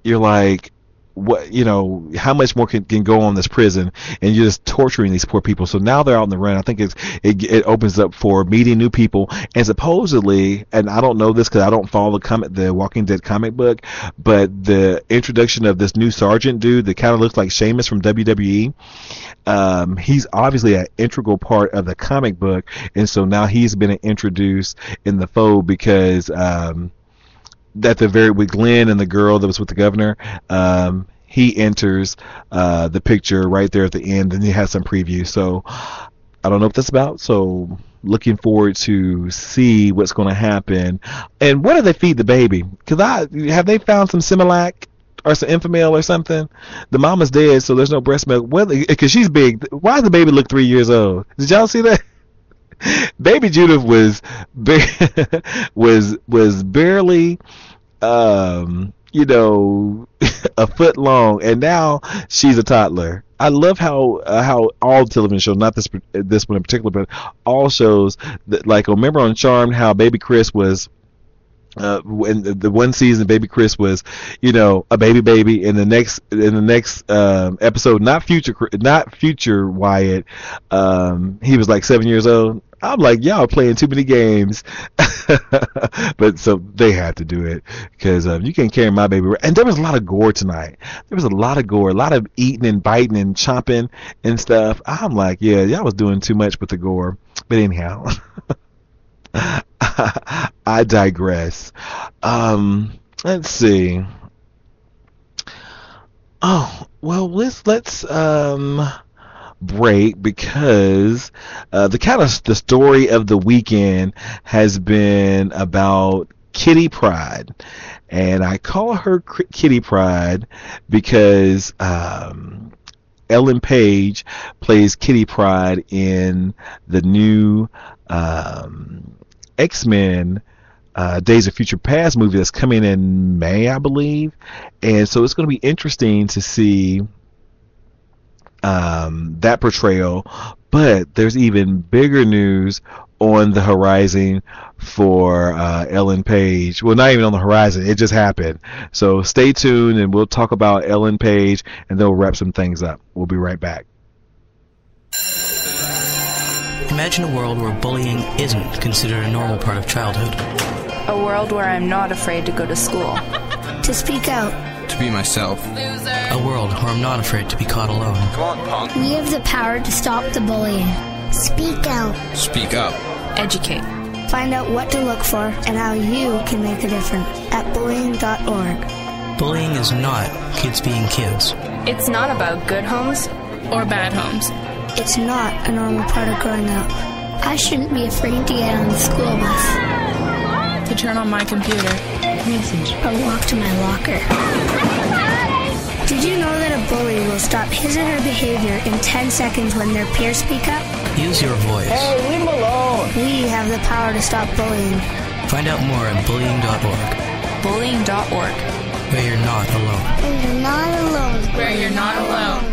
you're like, what, how much more can go on this prison, and you're just torturing these poor people. So now they're out on the run. I think it opens up for meeting new people, and supposedly, and I don't know this because I don't follow the Walking Dead comic book, but the introduction of this new sergeant dude that kind of looks like Sheamus from WWE, he's obviously an integral part of the comic book, and so now he's been introduced in the fold, because with Glenn and the girl that was with the governor, he enters the picture right there at the end, and he has some preview. So I don't know what that's about, so looking forward to see what's going to happen. And what do they feed the baby? Because have they found some Similac or some Enfamil or something? The mama's dead, so there's no breast milk. Because she's big. Why does the baby look 3 years old? Did y'all see that? Baby Juno was barely, a foot long, and now she's a toddler. I love how all television shows, not this one in particular, but all shows that, like, remember on Charmed how Baby Chris was. In the one season, Baby Chris was, a baby. In the next episode, not future Wyatt, he was like 7 years old. I'm like, y'all are playing too many games. But so they had to do it because you can't carry my baby. And there was a lot of gore tonight. There was a lot of gore, a lot of eating and biting and chomping and stuff. I'm like, yeah, y'all was doing too much with the gore. But anyhow. I digress. Let's see. Oh, well, let's break because the story of the weekend has been about Kitty Pryde, and I call her Kitty Pryde because Ellen Page plays Kitty Pryde in the new Xmen Days of Future Past movie that's coming in May, I believe. And so it's going to be interesting to see that portrayal. But there's even bigger news on the horizon for Ellen Page. Well, not even on the horizon. It just happened. So stay tuned and we'll talk about Ellen Page and then we'll wrap some things up. We'll be right back. Imagine a world where bullying isn't considered a normal part of childhood. A world where I'm not afraid to go to school. To speak out. To be myself. Loser. A world where I'm not afraid to be caught alone. Come on, punk. We have the power to stop the bullying. Speak out. Speak up. Educate. Find out what to look for and how you can make a difference at bullying.org. Bullying is not kids being kids. It's not about good homes or bad homes. It's not a normal part of growing up. I shouldn't be afraid to get on the school bus. To turn on my computer. Message. Or walk to my locker. Did you know that a bully will stop his or her behavior in 10 seconds when their peers speak up? Use your voice. Hey, leave him alone. We have the power to stop bullying. Find out more at bullying.org. Bullying.org. Where you're not alone. Where you're not alone. Where you're not alone.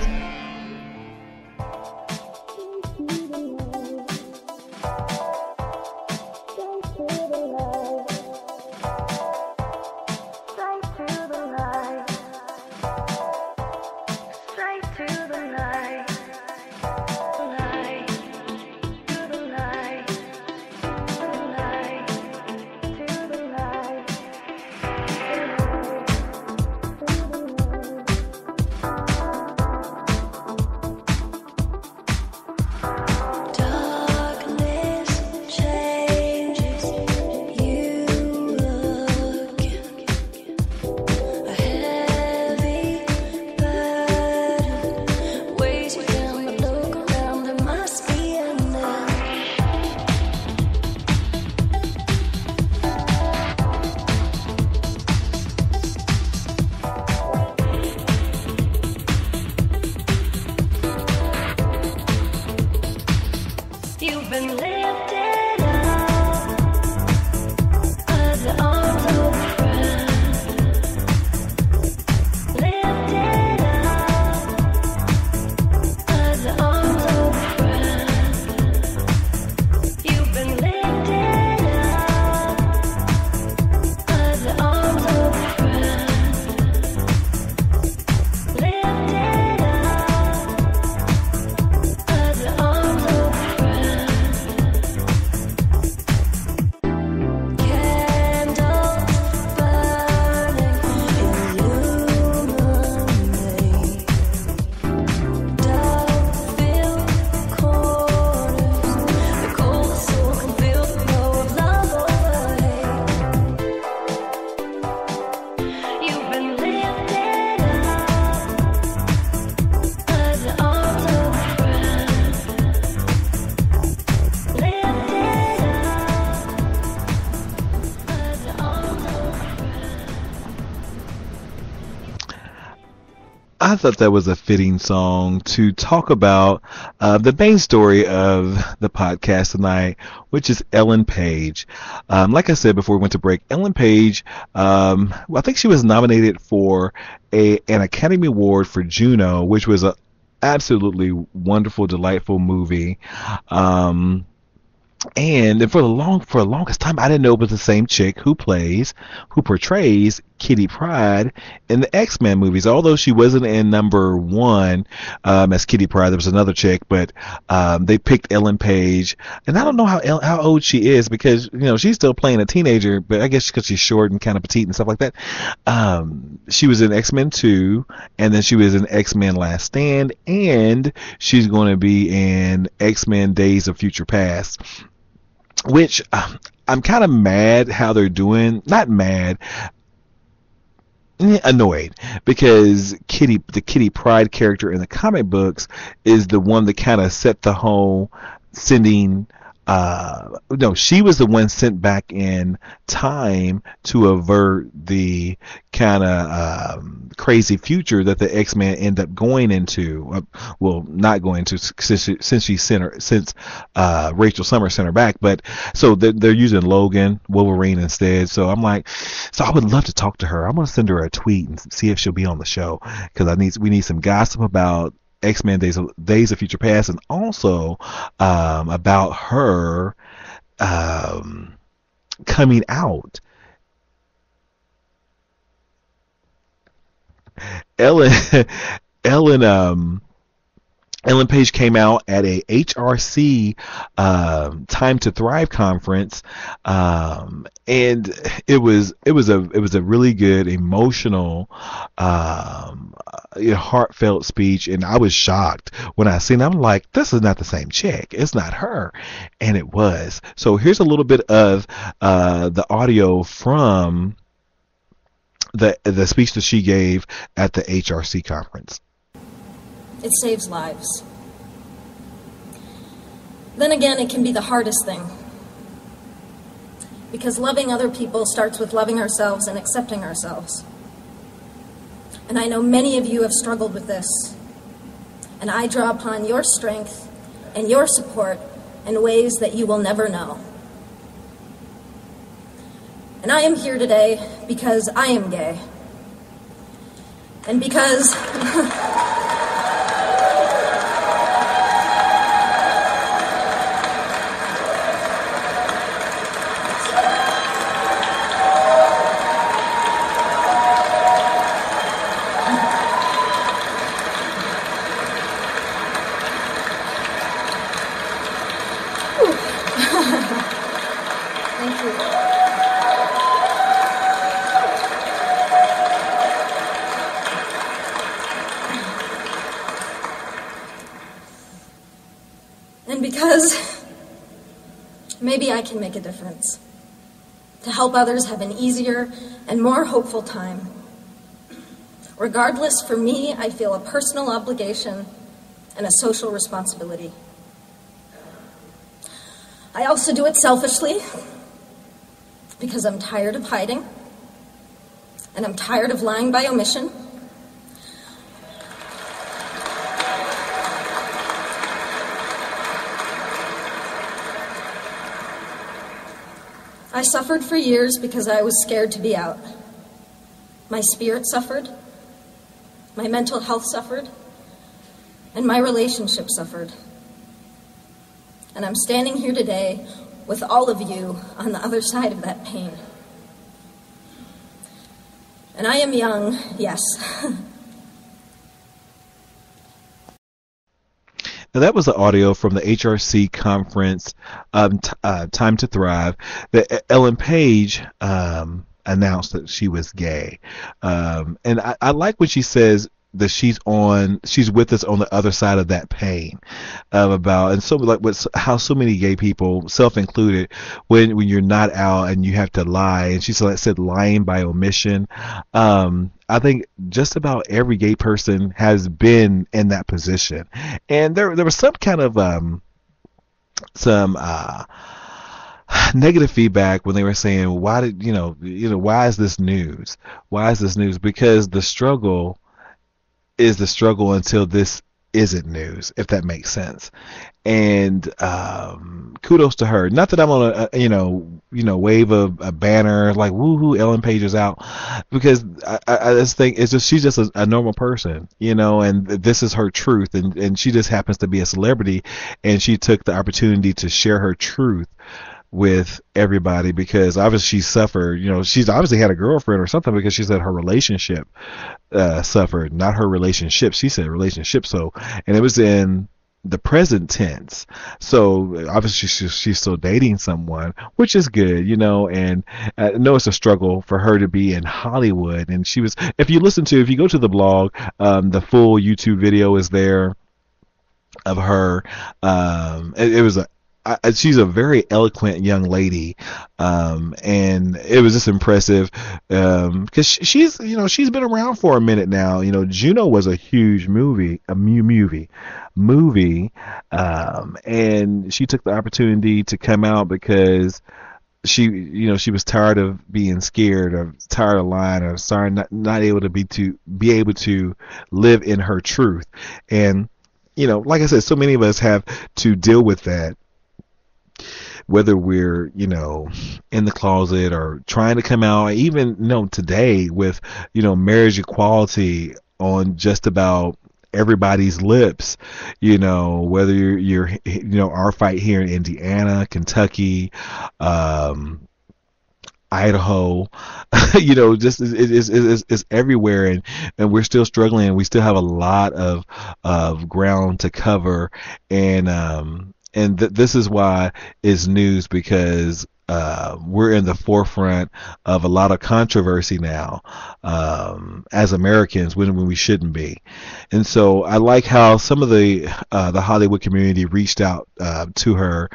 I thought that was a fitting song to talk about the main story of the podcast tonight, which is Ellen Page. Like I said before we went to break, Ellen Page, I think she was nominated for an Academy Award for Juno, which was a absolutely wonderful, delightful movie. And for the longest time, I didn't know it was the same chick who portrays Kitty Pryde in the Xmen movies. Although she wasn't in number one as Kitty Pryde, there was another chick, but they picked Ellen Page, and I don't know how old she is because she's still playing a teenager, but I guess because she's short and kind of petite and stuff like that. She was in X-Men 2, and then she was in X-Men Last Stand, and she's going to be in X-Men Days of Future Past. Which I'm kind of mad how they're doing. Not mad, annoyed, because the Kitty Pryde character in the comic books is the one that kind of set the whole sending. She was the one sent back in time to avert the kind of crazy future that the X-Men end up going into. Not going to since Rachel Summers sent her back. But so they're using Logan Wolverine instead. So I'm like, I would love to talk to her. I'm gonna send her a tweet and see if she'll be on the show because we need some gossip about X-Men Days of Future Past, and also about her coming out. Ellen Page came out at a HRC Time To Thrive conference, and it was a really good, emotional, heartfelt speech. And I was shocked when I seen it. I'm like, this is not the same chick. It's not her, and it was. So here's a little bit of the audio from the speech that she gave at the HRC conference. It saves lives. Then again, it can be the hardest thing. Because loving other people starts with loving ourselves and accepting ourselves. And I know many of you have struggled with this. And I draw upon your strength and your support in ways that you will never know. And I am here today because I am gay. And because... maybe I can make a difference to help others have an easier and more hopeful time. Regardless, for me, I feel a personal obligation and a social responsibility. I also do it selfishly because I'm tired of hiding and I'm tired of lying by omission. I suffered for years because I was scared to be out. My spirit suffered, my mental health suffered, and my relationship suffered. And I'm standing here today with all of you on the other side of that pain. And I am young, yes. Now that was the audio from the HRC conference, Time to Thrive, that Ellen Page announced that she was gay. And I like what she says, that she's with us on the other side of that pain, and so like how so many gay people, self included, when you're not out and you have to lie, and she said lying by omission. I think just about every gay person has been in that position, and there was some kind of negative feedback when they were saying, why is this news? Why is this news? Because the struggle is the struggle until this isn't news, if that makes sense. And kudos to her. Not that I'm on a wave a banner like woohoo, Ellen Page is out, because I just think it's just she's just a normal person, and this is her truth, and she just happens to be a celebrity, and she took the opportunity to share her truth with everybody, because obviously she suffered, she's obviously had a girlfriend or something, because she said her relationship suffered, not her relationship, she said relationship. So, and it was in the present tense, so obviously she's still dating someone, which is good, and I know it's a struggle for her to be in Hollywood. And she was, if you go to the blog, the full YouTube video is there of her. It was she's a very eloquent young lady, and it was just impressive, because she's been around for a minute now. Juno was a huge movie, and she took the opportunity to come out because she was tired of being scared, or tired of lying, or sorry not able to be able to live in her truth. And like I said, so many of us have to deal with that, whether we're in the closet or trying to come out. Even today with marriage equality on just about everybody's lips, whether you're our fight here in Indiana, Kentucky, Idaho, just it's everywhere, and we're still struggling, and we still have a lot of ground to cover. And this is why it's news, because we're in the forefront of a lot of controversy now, as Americans, when we shouldn't be. And so I like how some of the Hollywood community reached out to her.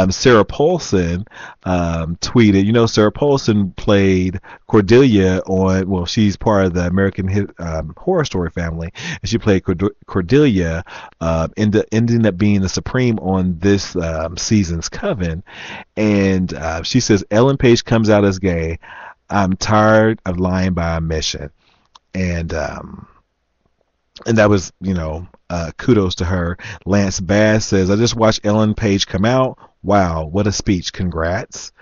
Sarah Paulson tweeted. Sarah Paulson played Cordelia she's part of the American Horror Story family, and she played Cordelia, ending up being the Supreme on this season's Coven. And she says, Ellen Page comes out as gay. I'm tired of lying by omission. And that was, kudos to her. Lance Bass says, I just watched Ellen Page come out. Wow, what a speech. Congrats.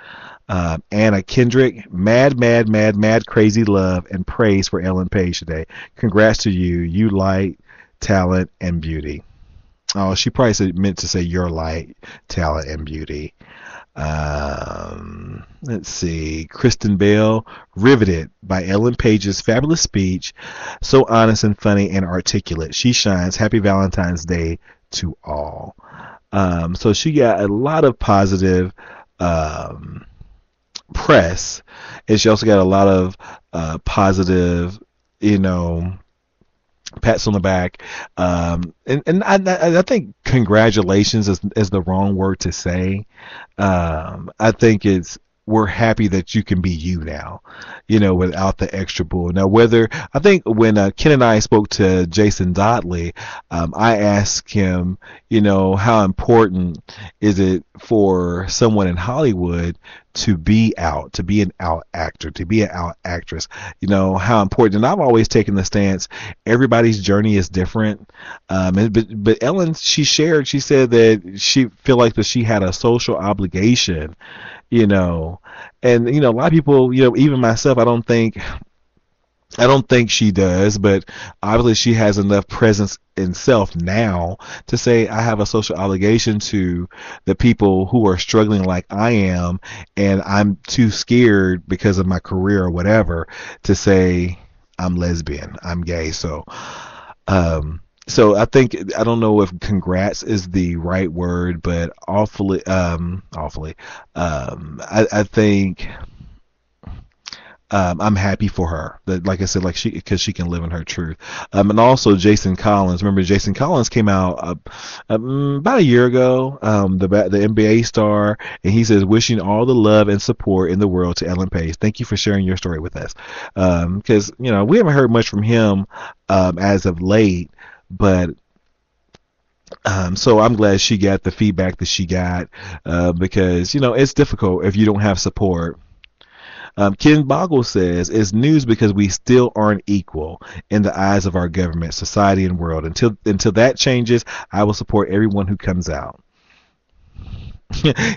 Anna Kendrick, mad, crazy love and praise for Ellen Page today. Congrats to you. You light, talent, and beauty. Oh, she probably meant to say your light, talent, and beauty. Let's see. Kristen Bell, riveted by Ellen Page's fabulous speech. So honest and funny and articulate. She shines. Happy Valentine's Day to all. So she got a lot of positive press, and she also got a lot of positive, pats on the back, and I think congratulations is the wrong word to say. I think we're happy that you can be you now, without the extra bull. Now, I think when Ken and I spoke to Jason Dodley, I asked him, how important is it for someone in Hollywood to be an out actor, to be an out actress, how important. And I've always taken the stance, everybody's journey is different. But Ellen, she said that she feel like that she had a social obligation, and a lot of people, even myself, I don't think she does, but obviously she has enough presence in self now to say, I have a social obligation to the people who are struggling like I am, and I'm too scared because of my career or whatever to say I'm lesbian, I'm gay. So I think, I don't know if congrats is the right word, but awfully, I think I'm happy for her that, like I said, because she can live in her truth. And also Jason Collins. Remember, Jason Collins came out about a year ago, the NBA star, and he says, wishing all the love and support in the world to Ellen Page. Thank you for sharing your story with us. Because we haven't heard much from him as of late, but so I'm glad she got the feedback that she got, because it's difficult if you don't have support. Ken Boggle says, it's news because we still aren't equal in the eyes of our government, society, and world. Until that changes, I will support everyone who comes out.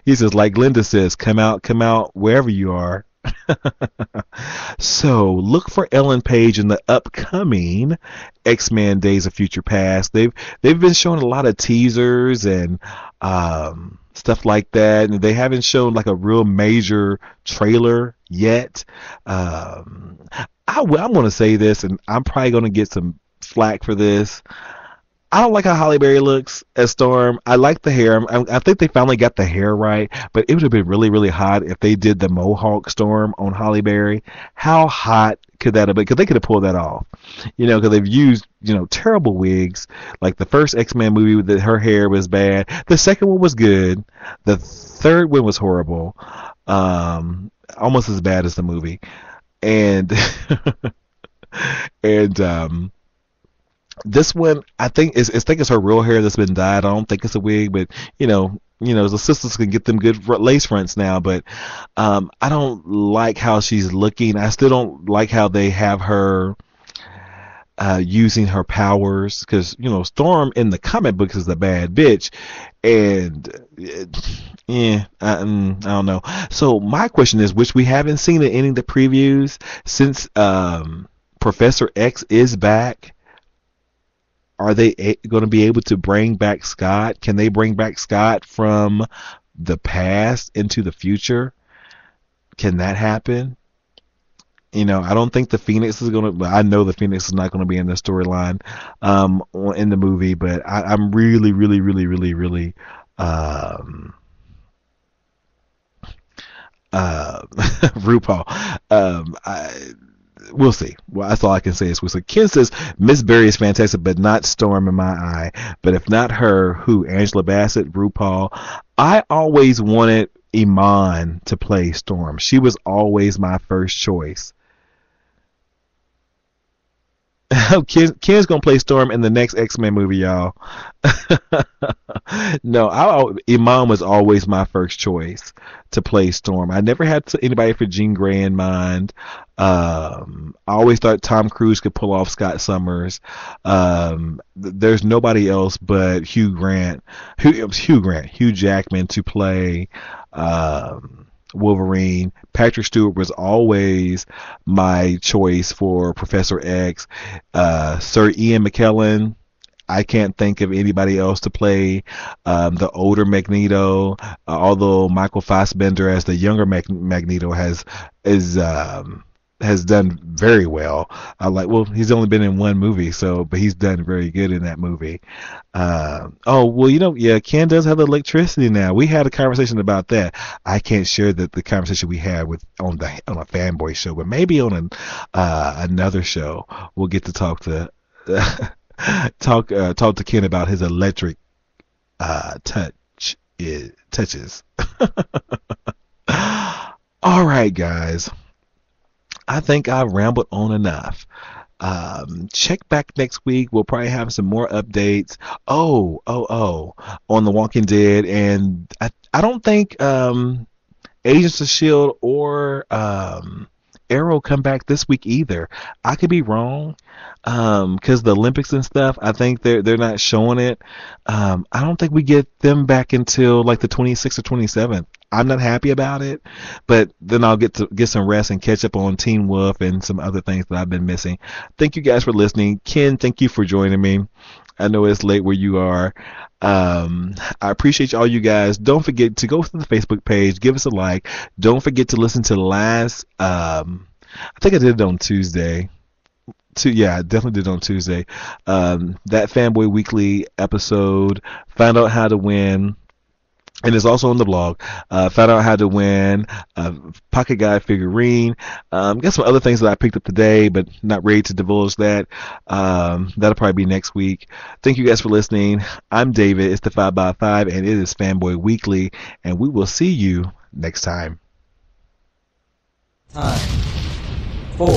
He says, like Linda says, come out wherever you are. So look for Ellen Page in the upcoming X-Men Days of Future Past. They've been showing a lot of teasers and stuff like that, and they haven't shown like a real major trailer yet. I want to say this, and I'm probably going to get some flack for this. I don't like how Halle Berry looks as Storm. I like the hair. I think they finally got the hair right, but it would have been really, really hot if they did the Mohawk Storm on Halle Berry. How hot could that have been? Because they could have pulled that off. Because they've used, terrible wigs. Like the first X-Men movie, her hair was bad. The second one was good. The third one was horrible. Almost as bad as the movie. And this one, I think it's her real hair that's been dyed. I don't think it's a wig, but the sisters can get them good lace fronts now. But I don't like how she's looking. I still don't like how they have her using her powers, because Storm in the comic books is a bad bitch, and I don't know. So my question is, which we haven't seen in any of the previews, since Professor X is back. Are they going to be able to bring back Scott? Can they bring back Scott from the past into the future? Can that happen? I don't think the Phoenix is going to. I know the Phoenix is not going to be in the storyline in the movie, but I'm really, really, really, really, really RuPaul. We'll see. Well, that's all I can say is we'll see. Ken says Miss Berry is fantastic, but not Storm in my eye. But if not her, who? Angela Bassett, RuPaul. I always wanted Iman to play Storm. She was always my first choice. Ken's gonna play Storm in the next X-Men movie, y'all. No, Iman was always my first choice to play Storm. I never had anybody for Jean Grey in mind. I always thought Tom Cruise could pull off Scott Summers. There's nobody else but Hugh Jackman to play Wolverine. Patrick Stewart was always my choice for Professor X. Sir Ian McKellen, I can't think of anybody else to play the older Magneto, although Michael Fassbender as the younger Magneto has done very well. He's only been in one movie, but he's done very good in that movie. Ken does have electricity now. We had a conversation about that. I can't share the conversation we had on a Fanboy show, but maybe on another show we'll get to talk to Ken about his electric touches. All right, guys. I think I've rambled on enough. Check back next week. We'll probably have some more updates. On The Walking Dead, and I don't think Agents of S.H.I.E.L.D. or Arrow come back this week either. I could be wrong, because the Olympics and stuff, I think they're not showing it. I don't think we get them back until like the 26th or 27th. I'm not happy about it, but then I'll get some rest and catch up on Teen Wolf and some other things that I've been missing. Thank you guys for listening. Ken, thank you for joining me. I know it's late where you are. I appreciate all you guys. Don't forget to go to the Facebook page, give us a like. Don't forget to listen to the last, I think I did it on Tuesday. I definitely did on Tuesday. That Fanboy Weekly episode, Find Out How to Win. And it's also on the blog. Found out how to win a Pocket Guide figurine. Got some other things that I picked up today, but not ready to divulge that. That'll probably be next week. Thank you guys for listening. I'm David. It's the 5x5, and it is Fanboy Weekly, and we will see you next time. Time for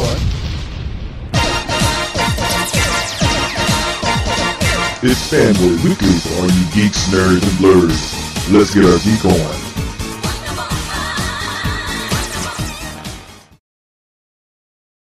It's Fanboy Weekly for all you geeks, nerds, and blurs. Let's get our geek on.